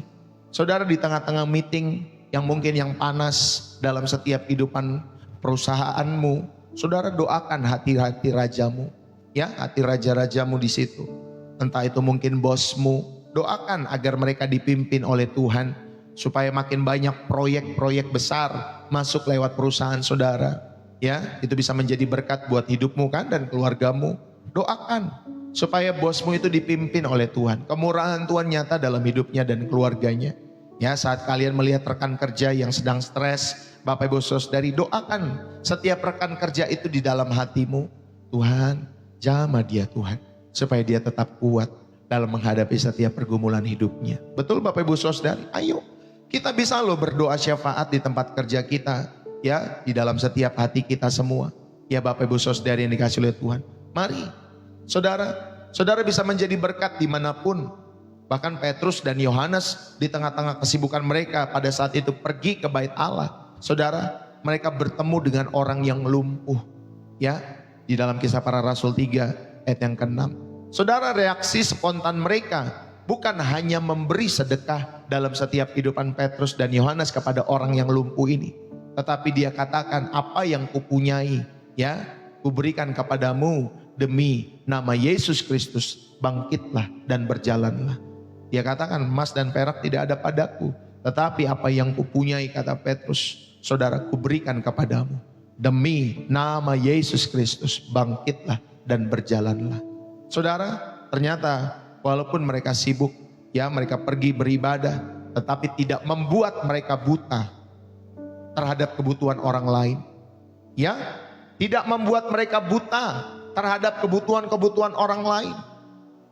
Saudara, di tengah-tengah meeting yang mungkin yang panas dalam setiap kehidupan perusahaanmu, saudara doakan hati-hati rajamu, ya hati raja-rajamu di situ. Entah itu mungkin bosmu, doakan agar mereka dipimpin oleh Tuhan, supaya makin banyak proyek-proyek besar masuk lewat perusahaan saudara. Ya, itu bisa menjadi berkat buat hidupmu kan dan keluargamu. Doakan supaya bosmu itu dipimpin oleh Tuhan. Kemurahan Tuhan nyata dalam hidupnya dan keluarganya. Ya, saat kalian melihat rekan kerja yang sedang stres, Bapak Ibu Saudari, doakan setiap rekan kerja itu di dalam hatimu. Tuhan, jamah dia Tuhan, supaya dia tetap kuat dalam menghadapi setiap pergumulan hidupnya. Betul Bapak Ibu Saudari? Ayo, kita bisa loh berdoa syafaat di tempat kerja kita. Ya, di dalam setiap hati kita semua. Ya Bapak Ibu Saudari yang dikasihi oleh Tuhan. Mari, saudara bisa menjadi berkat dimanapun. Bahkan Petrus dan Yohanes di tengah-tengah kesibukan mereka pada saat itu pergi ke bait Allah. Saudara, mereka bertemu dengan orang yang lumpuh. Ya, di dalam Kisah Para Rasul 3 ayat yang ke-6. Saudara, reaksi spontan mereka bukan hanya memberi sedekah dalam setiap kehidupan Petrus dan Yohanes kepada orang yang lumpuh ini. Tetapi dia katakan, apa yang kupunyai ya kuberikan kepadamu, demi nama Yesus Kristus bangkitlah dan berjalanlah. Dia katakan, emas dan perak tidak ada padaku, tetapi apa yang kupunyai, kata Petrus, saudara, kuberikan kepadamu. Demi nama Yesus Kristus, bangkitlah dan berjalanlah. Saudara, ternyata walaupun mereka sibuk, ya mereka pergi beribadah, tetapi tidak membuat mereka buta terhadap kebutuhan orang lain. Ya, tidak membuat mereka buta terhadap kebutuhan-kebutuhan orang lain.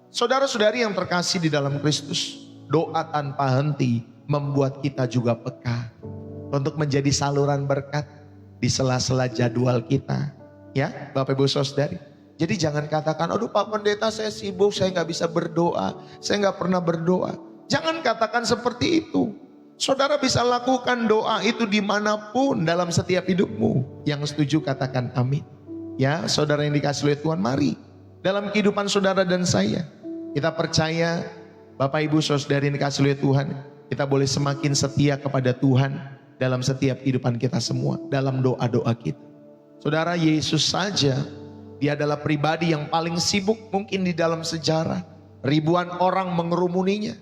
Saudara-saudari yang terkasih di dalam Kristus, doa tanpa henti membuat kita juga peka untuk menjadi saluran berkat di sela-sela jadwal kita. Ya, Bapak Ibu Saudari. Jadi jangan katakan, aduh Pak Pendeta saya sibuk, saya gak bisa berdoa, saya gak pernah berdoa. Jangan katakan seperti itu. Saudara bisa lakukan doa itu dimanapun dalam setiap hidupmu. Yang setuju katakan amin. Ya, saudara yang dikasih oleh Tuhan, mari dalam kehidupan saudara dan saya, kita percaya Bapak Ibu Saudari yang dikasih oleh Tuhan, kita boleh semakin setia kepada Tuhan dalam setiap kehidupan kita semua, dalam doa-doa kita. Saudara, Yesus saja, dia adalah pribadi yang paling sibuk mungkin di dalam sejarah. Ribuan orang mengerumuninya.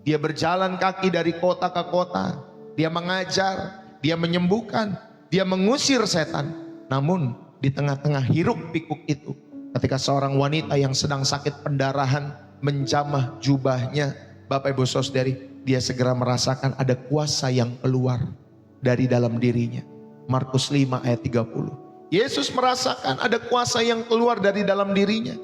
Dia berjalan kaki dari kota ke kota. Dia mengajar, dia menyembuhkan, dia mengusir setan. Namun di tengah-tengah hiruk pikuk itu, ketika seorang wanita yang sedang sakit pendarahan menjamah jubahnya, Bapak Ibu Saudari, dia segera merasakan ada kuasa yang keluar dari dalam dirinya. Markus 5 ayat 30. Yesus merasakan ada kuasa yang keluar dari dalam dirinya.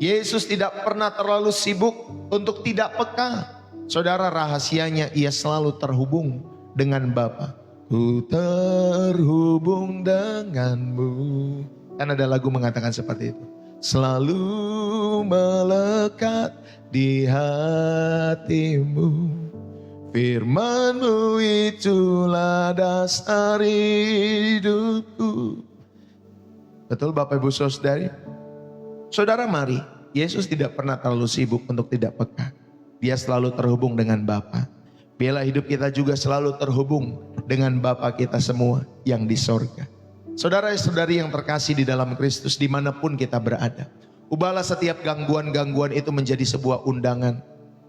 Yesus tidak pernah terlalu sibuk untuk tidak peka. Saudara, rahasianya ia selalu terhubung dengan Bapa. Ku terhubung denganmu. Kan ada lagu mengatakan seperti itu. Selalu melekat di hatimu. Firman-Mu itulah dasar hidupku. Betul Bapak Ibu Saudari? Saudara, mari. Yesus tidak pernah terlalu sibuk untuk tidak peka. Dia selalu terhubung dengan Bapa. Biarlah hidup kita juga selalu terhubung dengan Bapa kita semua yang di sorga. Saudara-saudari yang terkasih di dalam Kristus, dimanapun kita berada, ubahlah setiap gangguan-gangguan itu menjadi sebuah undangan.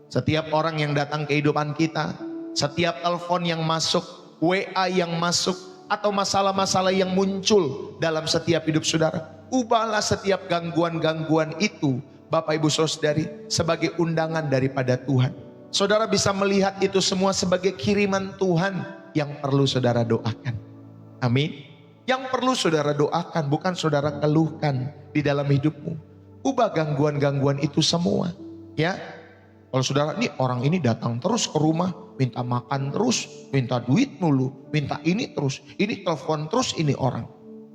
Setiap orang yang datang ke kehidupan kita, setiap telepon yang masuk, WA yang masuk, atau masalah-masalah yang muncul dalam setiap hidup saudara, ubahlah setiap gangguan-gangguan itu, Bapak Ibu Saudari, sebagai undangan daripada Tuhan. Saudara bisa melihat itu semua sebagai kiriman Tuhan yang perlu saudara doakan. Amin. Yang perlu saudara doakan, bukan saudara keluhkan di dalam hidupmu. Ubah gangguan-gangguan itu semua. Ya, kalau saudara, ini orang ini datang terus ke rumah, minta makan terus, minta duit mulu, minta ini terus, ini telepon terus, ini orang.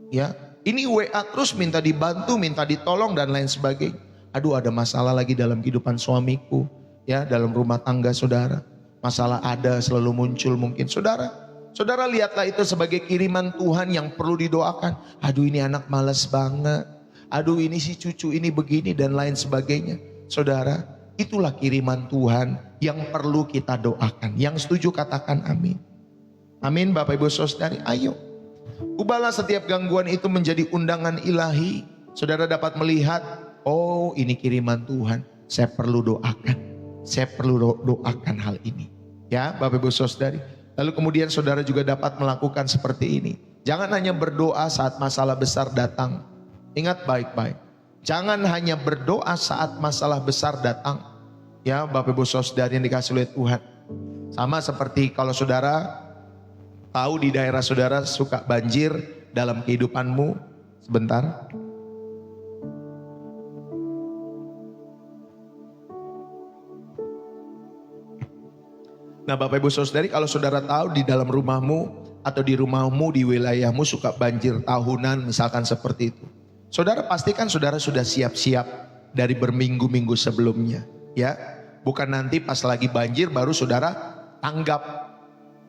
Ya, ini WA terus, minta dibantu, minta ditolong dan lain sebagainya. Aduh, ada masalah lagi dalam kehidupan suamiku. Ya, dalam rumah tangga saudara, masalah ada selalu muncul mungkin. Saudara lihatlah itu sebagai kiriman Tuhan yang perlu didoakan. Aduh, ini anak malas banget. Aduh, ini si cucu ini begini dan lain sebagainya. Saudara, itulah kiriman Tuhan yang perlu kita doakan. Yang setuju katakan amin. Amin Bapak Ibu Saudari, ayo. Ubahlah setiap gangguan itu menjadi undangan ilahi. Saudara dapat melihat, oh ini kiriman Tuhan, saya perlu doakan. Saya perlu doakan hal ini. Ya Bapak Ibu Saudari. Lalu kemudian saudara juga dapat melakukan seperti ini. Jangan hanya berdoa saat masalah besar datang. Ingat baik-baik. Jangan hanya berdoa saat masalah besar datang. Ya Bapak Ibu Saudari yang dikasih oleh Tuhan. Sama seperti kalau saudara tahu di daerah saudara suka banjir dalam kehidupanmu. Sebentar. Nah Bapak Ibu Saudari, kalau saudara tahu di dalam rumahmu atau di rumahmu, di wilayahmu suka banjir tahunan misalkan seperti itu. Saudara pastikan saudara sudah siap-siap dari berminggu-minggu sebelumnya. Ya, bukan nanti pas lagi banjir baru saudara tanggap.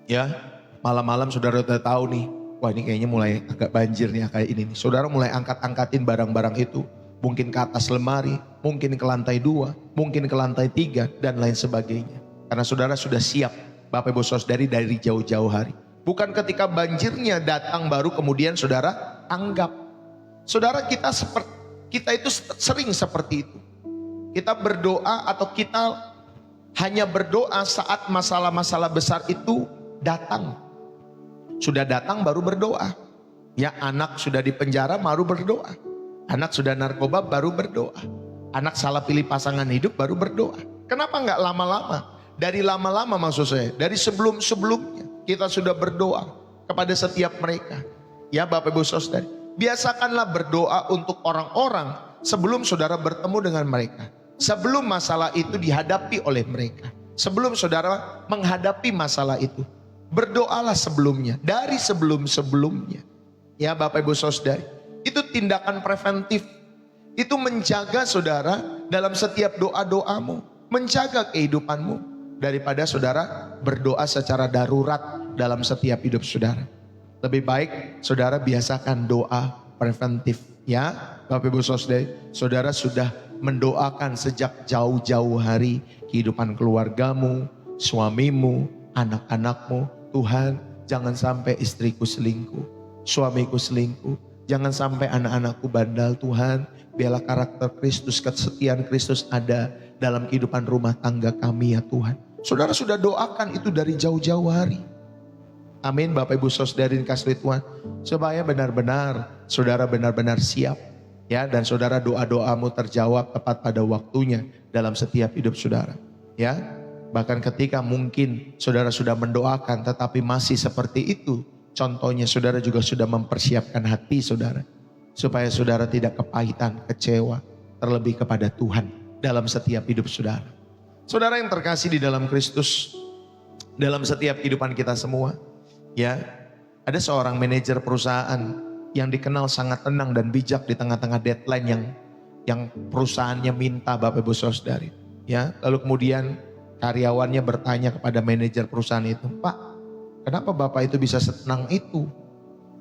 Ya, malam-malam saudara udah tahu nih, wah ini kayaknya mulai agak banjir nih kayak ini nih. Saudara mulai angkat-angkatin barang-barang itu. Mungkin ke atas lemari, mungkin ke lantai 2, mungkin ke lantai 3 dan lain sebagainya. Karena saudara sudah siap Bapak Ibu Saudari dari jauh-jauh hari. Bukan ketika banjirnya datang baru kemudian saudara anggap. Saudara kita itu sering seperti itu. Kita berdoa atau kita hanya berdoa saat masalah-masalah besar itu datang. Sudah datang baru berdoa. Ya, anak sudah di penjara baru berdoa. Anak sudah narkoba baru berdoa. Anak salah pilih pasangan hidup baru berdoa. Kenapa nggak lama-lama? Dari lama-lama maksud saya, dari sebelum-sebelumnya kita sudah berdoa kepada setiap mereka. Ya Bapak Ibu Saudara, biasakanlah berdoa untuk orang-orang sebelum saudara bertemu dengan mereka. Sebelum masalah itu dihadapi oleh mereka. Sebelum saudara menghadapi masalah itu, berdoalah sebelumnya, dari sebelum-sebelumnya. Ya Bapak Ibu Saudara, itu tindakan preventif. Itu menjaga saudara dalam setiap doa-doamu, menjaga kehidupanmu daripada saudara berdoa secara darurat dalam setiap hidup saudara. Lebih baik saudara biasakan doa preventif. Ya Bapak Ibu Saudara, saudara sudah mendoakan sejak jauh-jauh hari kehidupan keluargamu, suamimu, anak-anakmu. Tuhan, jangan sampai istriku selingkuh, suamiku selingkuh, jangan sampai anak-anakku bandal. Tuhan, biarlah karakter Kristus, kesetiaan Kristus ada dalam kehidupan rumah tangga kami ya Tuhan. Saudara sudah doakan itu dari jauh-jauh hari. Amin Bapak Ibu Saudara dikasihi Tuhan. Supaya benar-benar saudara benar-benar siap. Ya, dan saudara doa-doamu terjawab tepat pada waktunya dalam setiap hidup saudara. Ya, bahkan ketika mungkin saudara sudah mendoakan tetapi masih seperti itu. Contohnya saudara juga sudah mempersiapkan hati saudara. Supaya saudara tidak kepahitan, kecewa, terlebih kepada Tuhan dalam setiap hidup saudara. Saudara yang terkasih di dalam Kristus, dalam setiap kehidupan kita semua, ya, ada seorang manajer perusahaan yang dikenal sangat tenang dan bijak di tengah-tengah deadline yang perusahaannya minta Bapak Ibu Saudara. Ya, lalu kemudian karyawannya bertanya kepada manajer perusahaan itu, "Pak, kenapa Bapak itu bisa setenang itu?"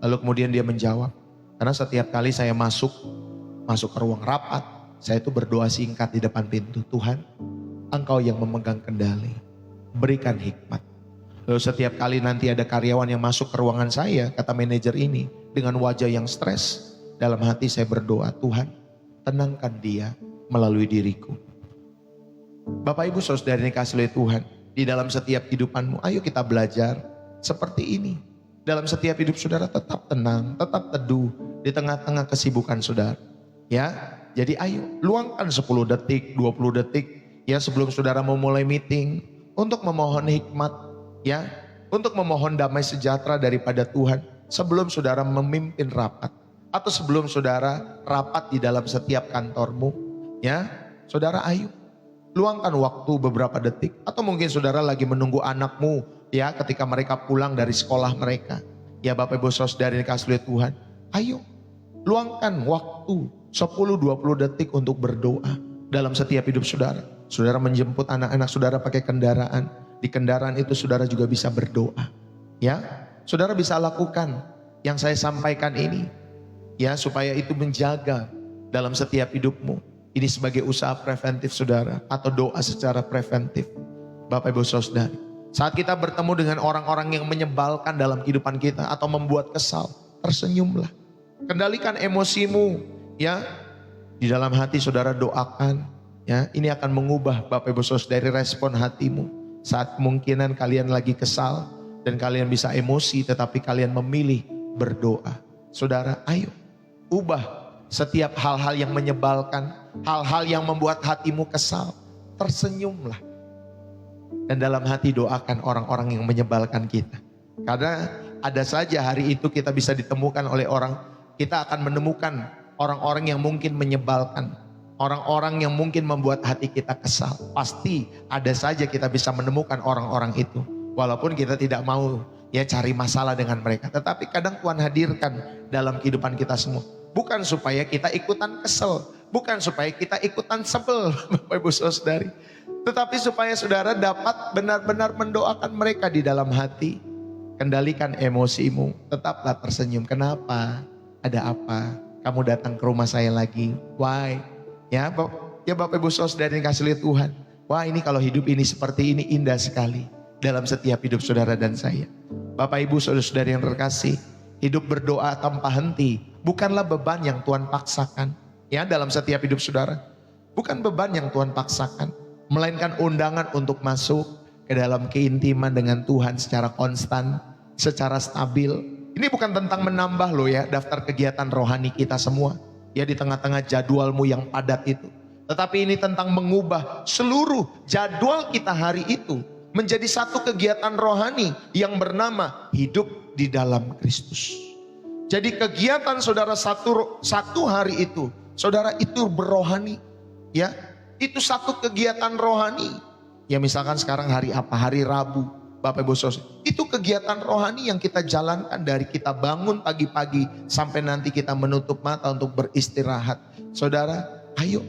Lalu kemudian dia menjawab, "Karena setiap kali saya masuk ke ruang rapat, saya itu berdoa singkat di depan pintu. Tuhan, Engkau yang memegang kendali, berikan hikmat. Lalu setiap kali nanti ada karyawan yang masuk ke ruangan saya," kata manajer ini, "dengan wajah yang stres, dalam hati saya berdoa, Tuhan, tenangkan dia melalui diriku." Bapak Ibu Saudara yang dikasihi oleh Tuhan, di dalam setiap kehidupanmu, ayo kita belajar seperti ini. Dalam setiap hidup saudara tetap tenang, tetap teduh di tengah-tengah kesibukan saudara. Ya, jadi ayo luangkan 10 detik, 20 detik ya sebelum saudara memulai meeting untuk memohon hikmat, ya, untuk memohon damai sejahtera daripada Tuhan sebelum saudara memimpin rapat atau sebelum saudara rapat di dalam setiap kantormu, ya. Saudara ayo luangkan waktu beberapa detik atau mungkin saudara lagi menunggu anakmu ya ketika mereka pulang dari sekolah mereka. Ya Bapak Ibu Saudara yang dikasihi oleh Tuhan, ayo luangkan waktu 10-20 detik untuk berdoa dalam setiap hidup saudara. Saudara menjemput anak-anak saudara pakai kendaraan, di kendaraan itu saudara juga bisa berdoa. Ya, saudara bisa lakukan yang saya sampaikan ini ya supaya itu menjaga dalam setiap hidupmu. Ini sebagai usaha preventif saudara atau doa secara preventif. Bapak Ibu Saudara, saat kita bertemu dengan orang-orang yang menyebalkan dalam kehidupan kita atau membuat kesal, tersenyumlah. Kendalikan emosimu ya. Di dalam hati saudara doakan ya. Ini akan mengubah Bapak Ibu Saudara dari respon hatimu. Saat kemungkinan kalian lagi kesal dan kalian bisa emosi tetapi kalian memilih berdoa. Saudara ayo ubah setiap hal-hal yang menyebalkan, hal-hal yang membuat hatimu kesal, tersenyumlah. Dan dalam hati doakan orang-orang yang menyebalkan kita. Karena ada saja hari itu kita bisa ditemukan oleh orang, kita akan menemukan orang-orang yang mungkin menyebalkan, orang-orang yang mungkin membuat hati kita kesal. Pasti ada saja kita bisa menemukan orang-orang itu. Walaupun kita tidak mau ya cari masalah dengan mereka. Tetapi kadang Tuhan hadirkan dalam kehidupan kita semua. Bukan supaya kita ikutan kesel, bukan supaya kita ikutan sebel, Bapak Ibu Saudari. Tetapi supaya saudara dapat benar-benar mendoakan mereka di dalam hati. Kendalikan emosimu, tetaplah tersenyum. Kenapa? Ada apa? Kamu datang ke rumah saya lagi. Why? Ya Bapak Ibu Saudara yang dikasihi Tuhan. Wah, ini kalau hidup ini seperti ini indah sekali dalam setiap hidup saudara dan saya. Bapak Ibu Saudara yang terkasih, hidup berdoa tanpa henti bukanlah beban yang Tuhan paksakan. Ya, dalam setiap hidup saudara, bukan beban yang Tuhan paksakan. melainkan undangan untuk masuk ke dalam keintiman dengan Tuhan secara konstan, secara stabil. Ini bukan tentang menambah loh ya daftar kegiatan rohani kita semua ya di tengah-tengah jadwalmu yang padat itu. Tetapi ini tentang mengubah seluruh jadwal kita hari itu menjadi satu kegiatan rohani yang bernama hidup di dalam Kristus. Jadi kegiatan saudara satu hari itu, saudara itu berrohani ya. Itu satu kegiatan rohani. Ya misalkan sekarang hari apa? Hari Rabu. Bapak Ibu Saudara, itu kegiatan rohani yang kita jalankan dari kita bangun pagi-pagi sampai nanti kita menutup mata untuk beristirahat. Saudara, ayo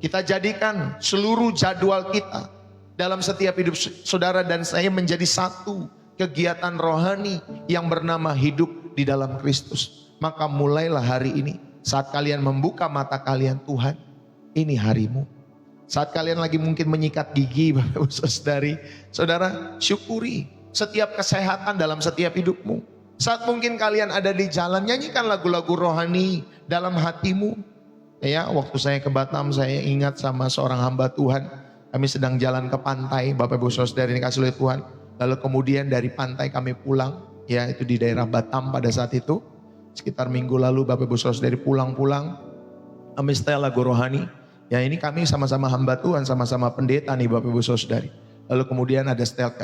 kita jadikan seluruh jadwal kita dalam setiap hidup saudara dan saya menjadi satu kegiatan rohani yang bernama hidup di dalam Kristus. Maka mulailah hari ini saat kalian membuka mata kalian, Tuhan, ini harimu. Saat kalian lagi mungkin menyikat gigi, Bapak Ibu Saudari, saudara syukuri setiap kesehatan dalam setiap hidupmu. Saat mungkin kalian ada di jalan, nyanyikan lagu-lagu rohani dalam hatimu. Ya, waktu saya ke Batam, saya ingat sama seorang hamba Tuhan. Kami sedang jalan ke pantai, Bapak Ibu Saudari dikasih oleh Tuhan. Lalu kemudian dari pantai kami pulang, ya itu di daerah Batam pada saat itu. Sekitar minggu lalu Bapak Ibu Saudari pulang-pulang, kami setel lagu rohani. Ya ini kami sama-sama hamba Tuhan, sama-sama pendeta nih Bapak Ibu Saudari. Lalu kemudian ada setel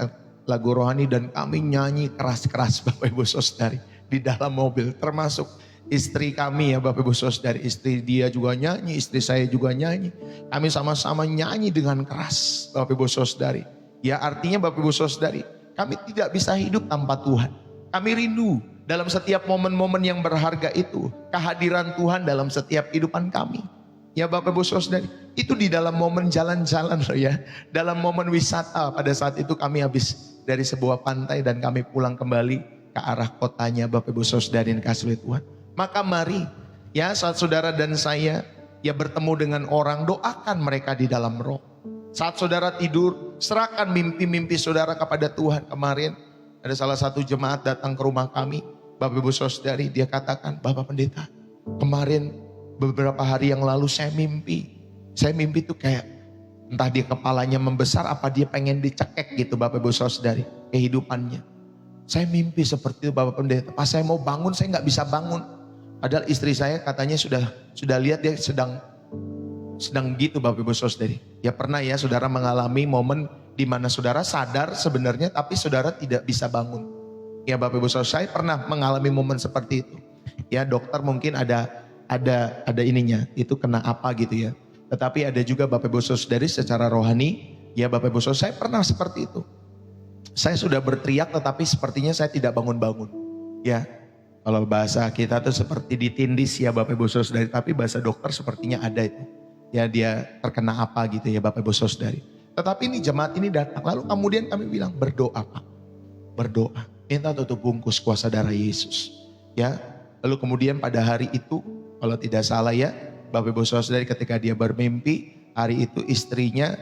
lagu rohani dan kami nyanyi keras-keras Bapak Ibu Saudari di dalam mobil. Termasuk istri kami ya Bapak Ibu Saudari. Istri dia juga nyanyi, istri saya juga nyanyi. Kami sama-sama nyanyi dengan keras Bapak Ibu Saudari. Ya artinya Bapak Ibu Saudari, kami tidak bisa hidup tanpa Tuhan. Kami rindu dalam setiap momen-momen yang berharga itu. Kehadiran Tuhan dalam setiap kehidupan kami. Ya Bapak Ibu Saudari, itu di dalam momen jalan-jalan loh ya. Dalam momen wisata pada saat itu kami habis dari sebuah pantai dan kami pulang kembali ke arah kotanya Bapak Ibu Saudari yang kasih oleh Tuhan. Maka mari ya saat saudara dan saya ya bertemu dengan orang, doakan mereka di dalam roh. Saat saudara tidur, serahkan mimpi-mimpi saudara kepada Tuhan. Kemarin ada salah satu jemaat datang ke rumah kami, Bapak Ibu Saudari, dia katakan, Bapak Pendeta, kemarin beberapa hari yang lalu saya mimpi tuh kayak entah dia kepalanya membesar apa dia pengen dicekek gitu Bapak Ibu Saudari kehidupannya. Saya mimpi seperti itu Bapak Pendeta. Pas saya mau bangun saya nggak bisa bangun. Padahal istri saya katanya sudah lihat dia sedang gitu Bapak Ibu Saudari. Ya pernah ya saudara mengalami momen di mana saudara sadar sebenarnya tapi saudara tidak bisa bangun. Ya Bapak Ibu Saudari, saya pernah mengalami momen seperti itu. Ya dokter mungkin ada ininya, itu kena apa gitu ya. Tetapi ada juga Bapak Ibu Saudari secara rohani, ya Bapak Ibu Saudari, saya pernah seperti itu. Saya sudah berteriak tetapi sepertinya saya tidak bangun-bangun. Ya, kalau bahasa kita tuh seperti ditindis ya Bapak Ibu Saudari, tapi bahasa dokter sepertinya ada itu. Ya dia terkena apa gitu ya Bapak Ibu Saudari. Tetapi ini jemaat ini datang, lalu kemudian kami bilang berdoa Pak. Berdoa, minta tutup bungkus kuasa darah Yesus. Ya, lalu kemudian pada hari itu, kalau tidak salah ya, Bapak Ibu Saudari ketika dia bermimpi, hari itu istrinya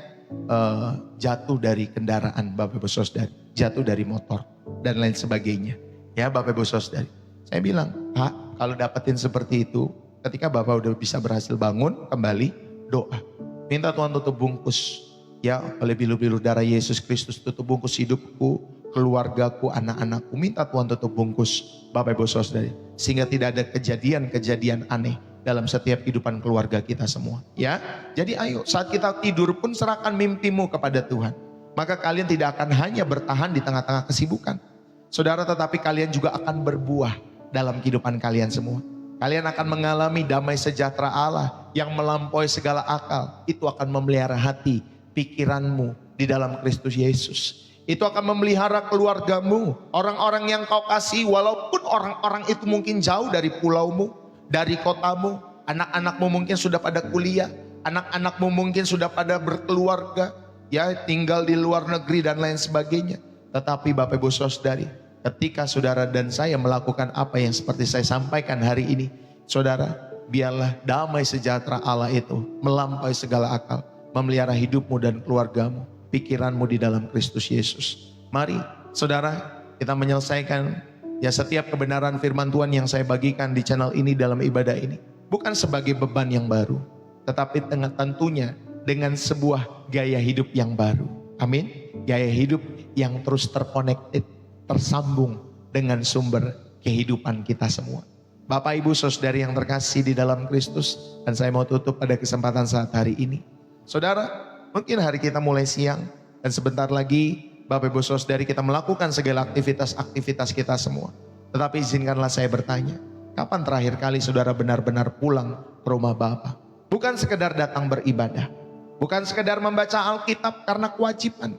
jatuh dari kendaraan Bapak Ibu Saudari, jatuh dari motor dan lain sebagainya. Ya Bapak Ibu Saudari, saya bilang, Pak, kalau dapetin seperti itu, ketika Bapak udah bisa berhasil bangun kembali, doa, minta Tuhan tutup bungkus, ya oleh bilu-bilu darah Yesus Kristus, tutup bungkus hidupku, keluargaku, anak-anakku, minta Tuhan tutup bungkus Bapak Ibu Saudari, sehingga tidak ada kejadian-kejadian aneh dalam setiap kehidupan keluarga kita semua. Ya, jadi ayo saat kita tidur pun serahkan mimpimu kepada Tuhan. Maka kalian tidak akan hanya bertahan di tengah-tengah kesibukan, saudara, tetapi kalian juga akan berbuah dalam kehidupan kalian semua. Kalian akan mengalami damai sejahtera Allah yang melampaui segala akal. Itu akan memelihara hati, pikiranmu di dalam Kristus Yesus. Itu akan memelihara keluargamu, orang-orang yang kau kasih, walaupun orang-orang itu mungkin jauh dari pulaumu, dari kotamu. Anak-anakmu mungkin sudah pada kuliah, anak-anakmu mungkin sudah pada berkeluarga, ya tinggal di luar negeri dan lain sebagainya. Tetapi Bapak Ibu Saudari, ketika saudara dan saya melakukan apa yang seperti saya sampaikan hari ini, saudara, biarlah damai sejahtera Allah itu melampaui segala akal, memelihara hidupmu dan keluargamu, pikiranmu di dalam Kristus Yesus. Mari saudara, kita menyelesaikan ya setiap kebenaran firman Tuhan yang saya bagikan di channel ini dalam ibadah ini. Bukan sebagai beban yang baru, tetapi tentunya dengan sebuah gaya hidup yang baru. Amin. Gaya hidup yang terus terkonektif, tersambung dengan sumber kehidupan kita semua. Bapak Ibu Saudari yang terkasih di dalam Kristus, dan saya mau tutup pada kesempatan saat hari ini. Saudara, mungkin hari kita mulai siang dan sebentar lagi Bapak Ibu Saudari kita melakukan segala aktivitas kita semua. Tetapi izinkanlah saya bertanya, kapan terakhir kali saudara benar-benar pulang ke rumah Bapa? Bukan sekedar datang beribadah, bukan sekedar membaca Alkitab karena kewajiban,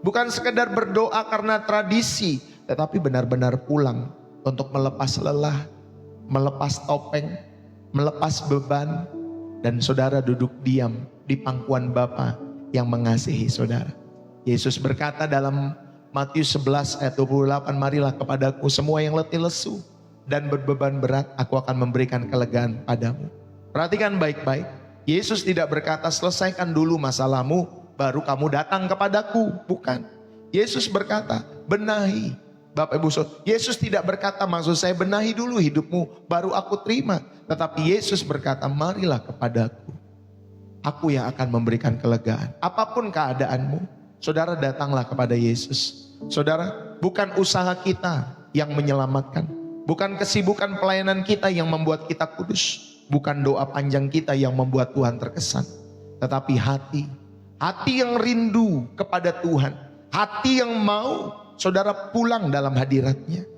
bukan sekedar berdoa karena tradisi, tetapi benar-benar pulang untuk melepas lelah, melepas topeng, melepas beban, dan saudara duduk diam di pangkuan Bapa yang mengasihi saudara. Yesus berkata dalam Matius 11 ayat 28, marilah kepadaku semua yang letih lesu dan berbeban berat, aku akan memberikan kelegaan padamu. Perhatikan baik-baik, Yesus tidak berkata selesaikan dulu masalahmu baru kamu datang kepadaku. Bukan. Yesus berkata benahi. Bapak Ibu Saudara, Yesus tidak berkata maksud saya benahi dulu hidupmu baru aku terima. Tetapi Yesus berkata marilah kepadaku, aku yang akan memberikan kelegaan. Apapun keadaanmu, saudara datanglah kepada Yesus. Saudara, bukan usaha kita yang menyelamatkan, bukan kesibukan pelayanan kita yang membuat kita kudus, bukan doa panjang kita yang membuat Tuhan terkesan, tetapi hati yang rindu kepada Tuhan, hati yang mau saudara pulang dalam hadiratnya.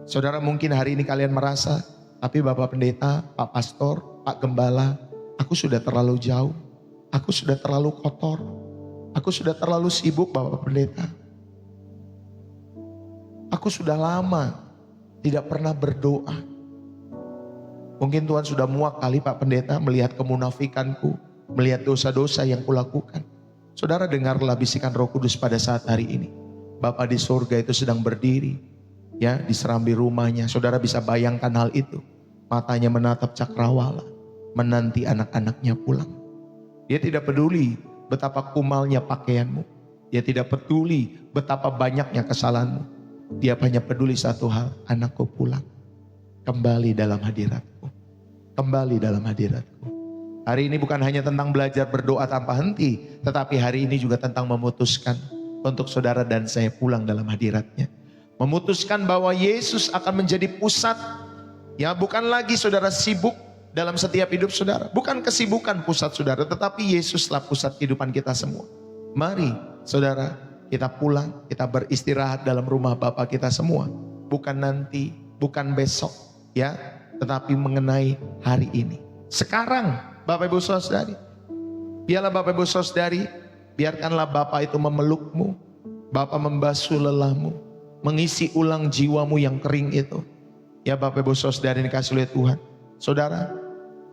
Saudara mungkin hari ini kalian merasa, tapi Bapak Pendeta, Pak Pastor, Pak Gembala, aku sudah terlalu jauh, aku sudah terlalu kotor, aku sudah terlalu sibuk Bapak Pendeta. Aku sudah lama tidak pernah berdoa. Mungkin Tuhan sudah muak kali Pak Pendeta melihat kemunafikanku, melihat dosa-dosa yang kulakukan. Saudara dengarlah bisikan Roh Kudus pada saat hari ini. Bapa di surga itu sedang berdiri, ya di serambi rumahnya. Saudara bisa bayangkan hal itu. Matanya menatap cakrawala, menanti anak-anaknya pulang. Dia tidak peduli betapa kumalnya pakaianmu. Dia tidak peduli betapa banyaknya kesalahanmu. Dia hanya peduli satu hal, anakku pulang. Kembali dalam hadiratku. Kembali dalam hadiratku. Hari ini bukan hanya tentang belajar berdoa tanpa henti, tetapi hari ini juga tentang memutuskan untuk saudara dan saya pulang dalam hadiratnya. Memutuskan bahwa Yesus akan menjadi pusat. Ya, bukan lagi saudara sibuk dalam setiap hidup saudara. Bukan kesibukan pusat saudara, tetapi Yesuslah pusat kehidupan kita semua. Mari saudara, kita pulang, kita beristirahat dalam rumah Bapa kita semua. Bukan nanti, bukan besok, ya, tetapi mengenai hari ini. Sekarang, Bapak Ibu Saudari, biarlah Bapak Ibu Saudari, biarkanlah Bapa itu memelukmu, Bapa membasuh lelahmu, mengisi ulang jiwamu yang kering itu. Ya Bapak Ibu Saudari dikasih oleh Tuhan. Saudara,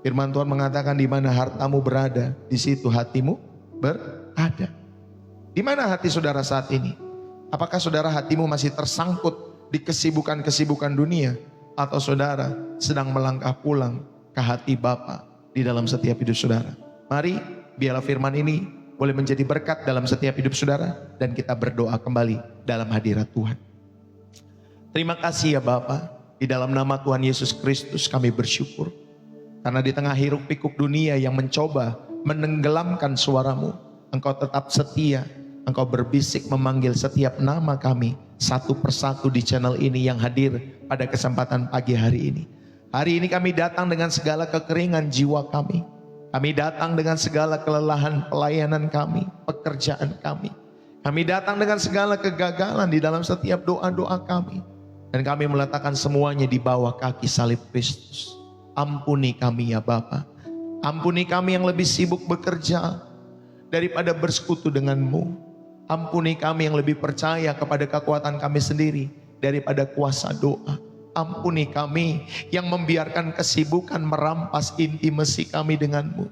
firman Tuhan mengatakan di mana hartamu berada, di situ hatimu berada. Di mana hati saudara saat ini? Apakah saudara hatimu masih tersangkut di kesibukan-kesibukan dunia? Atau saudara sedang melangkah pulang ke hati Bapa di dalam setiap hidup saudara? Mari biarlah firman ini boleh menjadi berkat dalam setiap hidup saudara. Dan kita berdoa kembali dalam hadirat Tuhan. Terima kasih ya Bapa. Di dalam nama Tuhan Yesus Kristus kami bersyukur. Karena di tengah hiruk pikuk dunia yang mencoba menenggelamkan suaramu, Engkau tetap setia. Engkau berbisik memanggil setiap nama kami satu persatu di channel ini yang hadir pada kesempatan pagi hari ini. Hari ini kami datang dengan segala kekeringan jiwa kami. Kami datang dengan segala kelelahan pelayanan kami, pekerjaan kami. Kami datang dengan segala kegagalan di dalam setiap doa-doa kami. Dan kami meletakkan semuanya di bawah kaki salib Kristus. Ampuni kami ya Bapa. Ampuni kami yang lebih sibuk bekerja daripada bersekutu denganmu. Ampuni kami yang lebih percaya kepada kekuatan kami sendiri daripada kuasa doa. Ampuni kami yang membiarkan kesibukan merampas intimasi kami denganmu.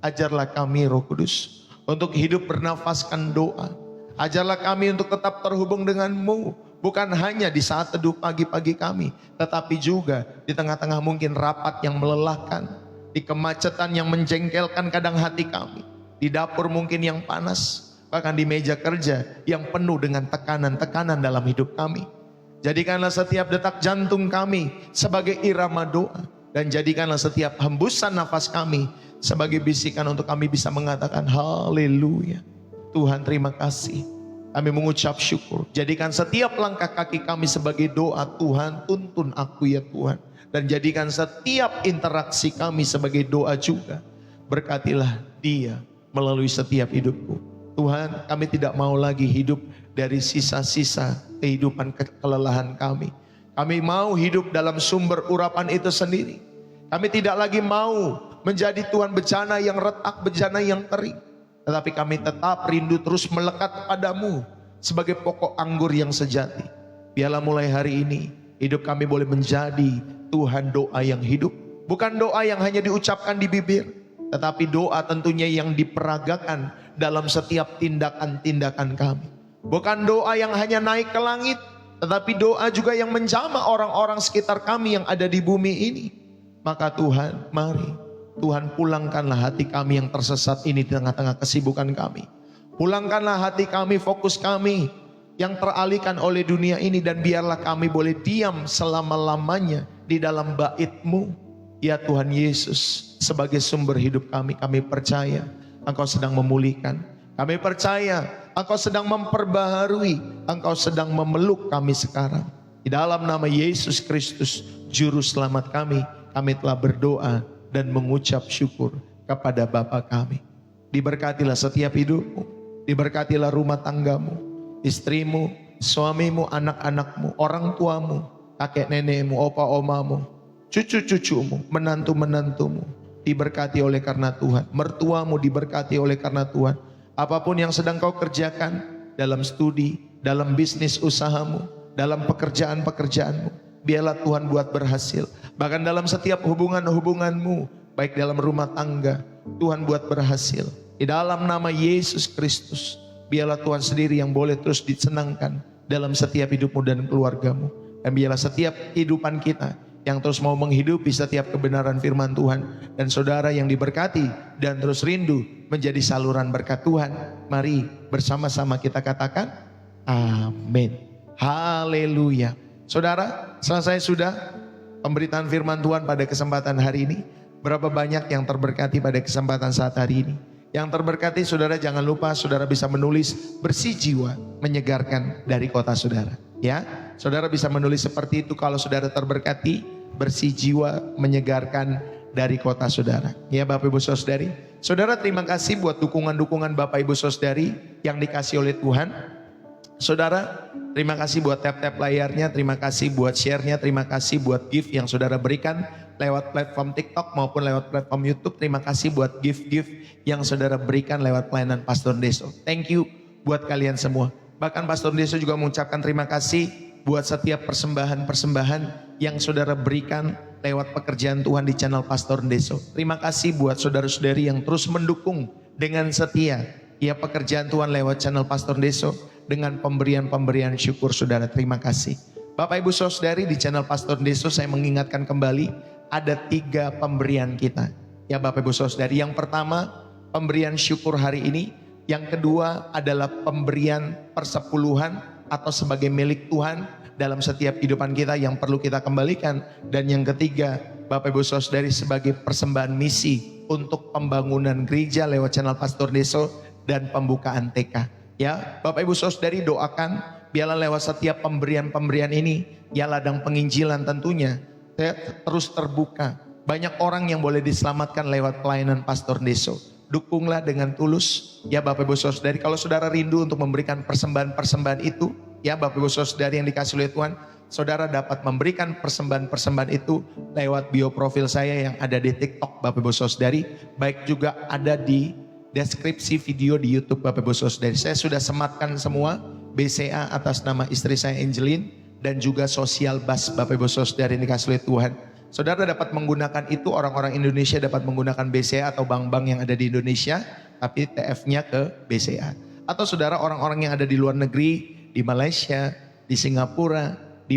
Ajarlah kami Roh Kudus untuk hidup bernafaskan doa. Ajarlah kami untuk tetap terhubung denganmu. Bukan hanya di saat teduh pagi-pagi kami, tetapi juga di tengah-tengah mungkin rapat yang melelahkan, di kemacetan yang menjengkelkan kadang hati kami, di dapur mungkin yang panas, bahkan di meja kerja yang penuh dengan tekanan-tekanan dalam hidup kami. Jadikanlah setiap detak jantung kami sebagai irama doa. Dan jadikanlah setiap hembusan nafas kami sebagai bisikan untuk kami bisa mengatakan haleluya. Tuhan terima kasih. Kami mengucap syukur. Jadikan setiap langkah kaki kami sebagai doa. Tuhan tuntun aku ya Tuhan. Dan jadikan setiap interaksi kami sebagai doa juga. Berkatilah dia melalui setiap hidupku. Tuhan, kami tidak mau lagi hidup dari sisa-sisa kehidupan kelelahan kami. Kami mau hidup dalam sumber urapan itu sendiri. Kami tidak lagi mau menjadi Tuhan bejana yang retak, bejana yang kering. Tetapi kami tetap rindu terus melekat padamu sebagai pokok anggur yang sejati. Biarlah mulai hari ini hidup kami boleh menjadi Tuhan doa yang hidup. Bukan doa yang hanya diucapkan di bibir, tetapi doa tentunya yang diperagakan dalam setiap tindakan-tindakan kami. Bukan doa yang hanya naik ke langit, tetapi doa juga yang menjamah orang-orang sekitar kami yang ada di bumi ini. Maka Tuhan, mari Tuhan pulangkanlah hati kami yang tersesat ini di tengah-tengah kesibukan kami. Pulangkanlah hati kami, fokus kami yang teralihkan oleh dunia ini. Dan biarlah kami boleh diam selama-lamanya di dalam bait-Mu. Ya Tuhan Yesus, sebagai sumber hidup kami, kami percaya Engkau sedang memulihkan. Kami percaya Engkau sedang memperbaharui, Engkau sedang memeluk kami sekarang. Di dalam nama Yesus Kristus, Juru Selamat kami telah berdoa dan mengucap syukur kepada Bapa kami. Diberkatilah setiap hidupmu, diberkatilah rumah tanggamu, istrimu, suamimu, anak-anakmu, orang tuamu, kakek nenekmu, opa omamu, cucu-cucumu, menantu-menantumu. Diberkati oleh karena Tuhan. Mertuamu diberkati oleh karena Tuhan. Apapun yang sedang kau kerjakan dalam studi, dalam bisnis usahamu, dalam pekerjaan-pekerjaanmu, biarlah Tuhan buat berhasil. Bahkan dalam setiap hubungan-hubunganmu, baik dalam rumah tangga, Tuhan buat berhasil. Di dalam nama Yesus Kristus, biarlah Tuhan sendiri yang boleh terus disenangkan dalam setiap hidupmu dan keluargamu. Dan biarlah setiap kehidupan kita yang terus mau menghidupi setiap kebenaran firman Tuhan. Dan saudara yang diberkati dan terus rindu menjadi saluran berkat Tuhan, mari bersama-sama kita katakan amin. Haleluya. Saudara, selesai sudah pemberitaan firman Tuhan pada kesempatan hari ini. Berapa banyak yang terberkati pada kesempatan saat hari ini? Yang terberkati saudara, jangan lupa saudara bisa menulis bersih jiwa menyegarkan dari kota saudara. Ya, saudara bisa menulis seperti itu kalau saudara terberkati, bersih jiwa menyegarkan dari kota saudara. Ya Bapak Ibu Saudari, saudara terima kasih buat dukungan-dukungan Bapak Ibu Saudari yang dikasih oleh Tuhan. Saudara, terima kasih buat tap-tap layarnya, terima kasih buat share-nya, terima kasih buat gift yang saudara berikan lewat platform TikTok maupun lewat platform YouTube. Terima kasih buat gift-gift yang saudara berikan lewat pelayanan Pastor Deso. Thank you buat kalian semua. Bahkan Pastor Deso juga mengucapkan terima kasih buat setiap persembahan-persembahan yang saudara berikan lewat pekerjaan Tuhan di channel Pastor Deso. Terima kasih buat saudara-saudari yang terus mendukung dengan setia ya pekerjaan Tuhan lewat channel Pastor Deso dengan pemberian-pemberian syukur saudara. Terima kasih. Bapak Ibu Saudari, di channel Pastor Deso saya mengingatkan kembali ada 3 pemberian kita. Ya Bapak Ibu Saudari, yang pertama pemberian syukur hari ini. Yang kedua adalah pemberian persepuluhan atau sebagai milik Tuhan dalam setiap kehidupan kita yang perlu kita kembalikan. Dan yang ketiga Bapak Ibu Saudari sebagai persembahan misi untuk pembangunan gereja lewat channel Pastor Deso dan pembukaan TK. Ya Bapak Ibu Saudari, doakan biarlah lewat setiap pemberian-pemberian ini ya ladang penginjilan tentunya terus terbuka. Banyak orang yang boleh diselamatkan lewat pelayanan Pastor Deso. Dukunglah dengan tulus ya Bapak Ibu Saudari. Kalau saudara rindu untuk memberikan persembahan-persembahan itu ya Bapak Ibu Saudari yang dikasih oleh Tuhan, saudara dapat memberikan persembahan-persembahan itu lewat bio profil saya yang ada di TikTok Bapak Ibu Saudari, baik juga ada di deskripsi video di YouTube Bapak Ibu Saudari. Saya sudah sematkan semua BCA atas nama istri saya Angelin dan juga sosial bus Bapak Ibu Saudari yang dikasih oleh Tuhan. Saudara dapat menggunakan itu, orang-orang Indonesia dapat menggunakan BCA atau bank-bank yang ada di Indonesia, tapi TF-nya ke BCA. Atau saudara orang-orang yang ada di luar negeri, di Malaysia, di Singapura, di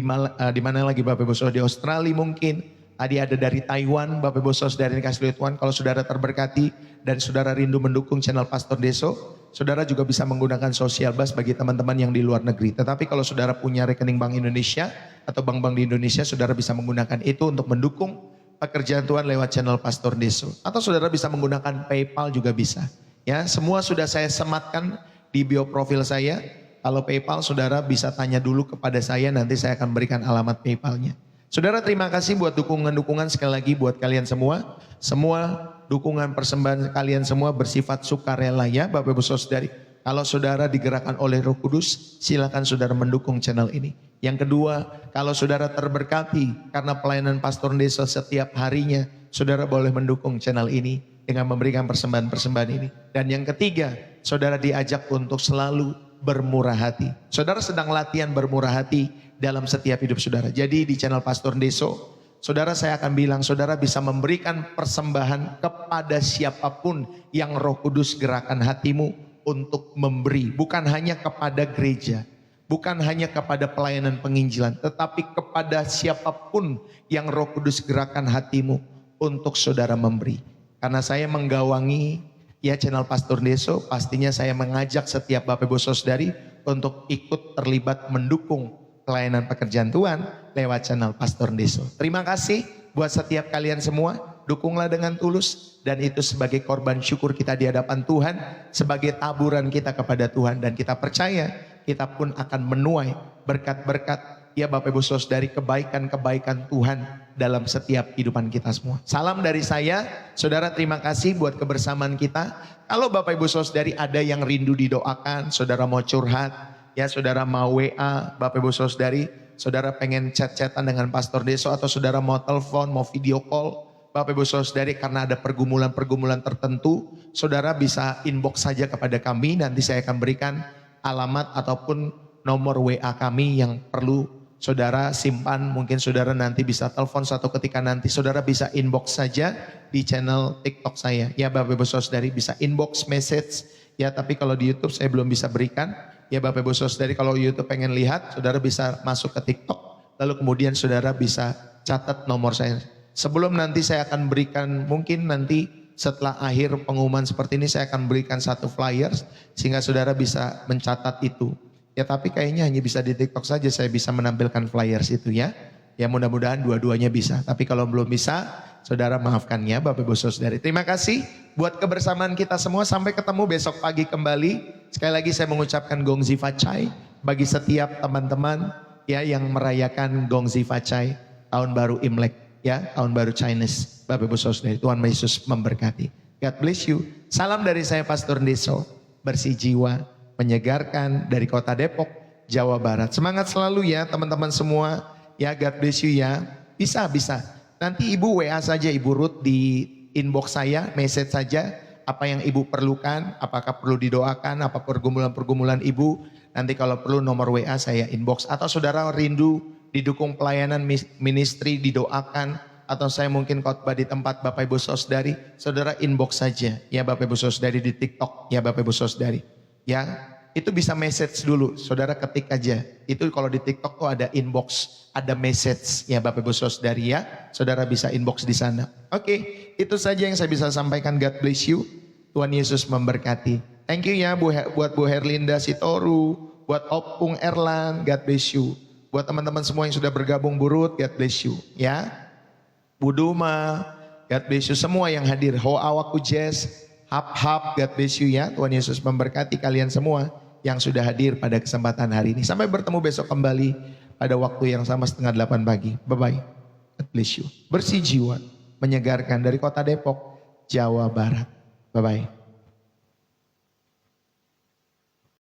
mana lagi Bapak Ibu Saudara, di Australia mungkin. Tadi ada dari Taiwan, Bapak Ibu Saudara yang dikasih oleh Tuhan. Kalau saudara terberkati dan saudara rindu mendukung channel Pastor Deso, saudara juga bisa menggunakan sosial bus bagi teman-teman yang di luar negeri. Tetapi kalau saudara punya rekening Bank Indonesia atau bank-bank di Indonesia, saudara bisa menggunakan itu untuk mendukung pekerjaan Tuhan lewat channel Pastor Deso. Atau saudara bisa menggunakan PayPal juga bisa. Ya, semua sudah saya sematkan di bio profil saya. Kalau PayPal saudara bisa tanya dulu kepada saya, nanti saya akan berikan alamat PayPal-nya. Saudara terima kasih buat dukungan-dukungan sekali lagi buat kalian semua. Semua dukungan persembahan kalian semua bersifat sukarela ya Bapak Ibu Saudari. Kalau saudara digerakkan oleh Roh Kudus, silakan saudara mendukung channel ini. Yang kedua, kalau saudara terberkati karena pelayanan Pastor Deso setiap harinya, saudara boleh mendukung channel ini dengan memberikan persembahan-persembahan ini. Dan yang ketiga, saudara diajak untuk selalu bermurah hati. Saudara sedang latihan bermurah hati dalam setiap hidup saudara. Jadi di channel Pastor Deso, saudara saya akan bilang saudara bisa memberikan persembahan kepada siapapun yang Roh Kudus gerakan hatimu untuk memberi. Bukan hanya kepada gereja, bukan hanya kepada pelayanan penginjilan, tetapi kepada siapapun yang Roh Kudus gerakan hatimu untuk saudara memberi. Karena saya menggawangi ya channel Pastor Deso, pastinya saya mengajak setiap Bapak Ibu Saudari untuk ikut terlibat mendukung pelayanan pekerjaan Tuhan lewat channel Pastor Deso. Terima kasih buat setiap kalian semua, dukunglah dengan tulus dan itu sebagai korban syukur kita di hadapan Tuhan, sebagai taburan kita kepada Tuhan dan kita percaya kita pun akan menuai berkat-berkat ya Bapak Ibu Saudari, kebaikan-kebaikan Tuhan dalam setiap kehidupan kita semua. Salam dari saya, saudara terima kasih buat kebersamaan kita. Kalau Bapak Ibu Saudari ada yang rindu didoakan, saudara mau curhat, ya saudara mau WA, Bapak Ibu Saudari, saudara pengen chat-chatan dengan Pastor Deso atau saudara mau telepon, mau video call, Bapak Ibu Saudari karena ada pergumulan-pergumulan tertentu, saudara bisa inbox saja kepada kami, nanti saya akan berikan alamat ataupun nomor WA kami yang perlu saudara simpan. Mungkin saudara nanti bisa telepon suatu ketika nanti, saudara bisa inbox saja di channel TikTok saya. Ya Bapak Ibu Saudari bisa inbox message ya, tapi kalau di YouTube saya belum bisa berikan. Ya Bapak Ibu Saudari kalau YouTube pengen lihat, saudara bisa masuk ke TikTok, lalu kemudian saudara bisa catat nomor saya. Sebelum nanti saya akan berikan, mungkin nanti setelah akhir pengumuman seperti ini saya akan berikan satu flyers sehingga saudara bisa mencatat itu. Ya tapi kayaknya hanya bisa di TikTok saja saya bisa menampilkan flyers itu ya. Ya mudah-mudahan dua-duanya bisa. Tapi kalau belum bisa, saudara maafkan ya Bapak Ibu Saudari. Terima kasih buat kebersamaan kita semua. Sampai ketemu besok pagi kembali. Sekali lagi saya mengucapkan Gongzi Fachai bagi setiap teman-teman ya yang merayakan Gongzi Fachai tahun baru Imlek ya, tahun baru Chinese. Bapak Ibu Saudari, Tuhan Yesus memberkati. God bless you. Salam dari saya Pastor Deso, bersih jiwa, menyegarkan dari kota Depok, Jawa Barat. Semangat selalu ya teman-teman semua. Ya God bless you ya. Bisa. Nanti Ibu WA saja Ibu Ruth di inbox saya, message saja apa yang Ibu perlukan, apakah perlu didoakan, apa pergumulan-pergumulan Ibu. Nanti kalau perlu nomor WA saya inbox. Atau saudara rindu didukung pelayanan ministry, didoakan. Atau saya mungkin khotbah di tempat Bapak Ibu Saudari, saudara inbox saja ya Bapak Ibu Saudari di TikTok ya Bapak Ibu Saudari. Ya, itu bisa message dulu, saudara ketik aja. Itu kalau di TikTok tuh ada inbox, ada message ya Bapak Ibu Saudari ya. Saudara bisa inbox di sana. Oke, itu saja yang saya bisa sampaikan. God bless you. Tuhan Yesus memberkati. Thank you ya buat Bu Herlinda Sitoru, buat Opung Erlan, God bless you. Buat teman-teman semua yang sudah bergabung burut, God bless you ya. Bu Duma, God bless you. Semua yang hadir, Ho Awaku Jess, Hap, God bless you ya. Tuhan Yesus memberkati kalian semua yang sudah hadir pada kesempatan hari ini. Sampai bertemu besok kembali pada waktu yang sama 7:30 pagi. Bye-bye. God bless you. Bersih jiwa, menyegarkan dari kota Depok, Jawa Barat. Bye-bye.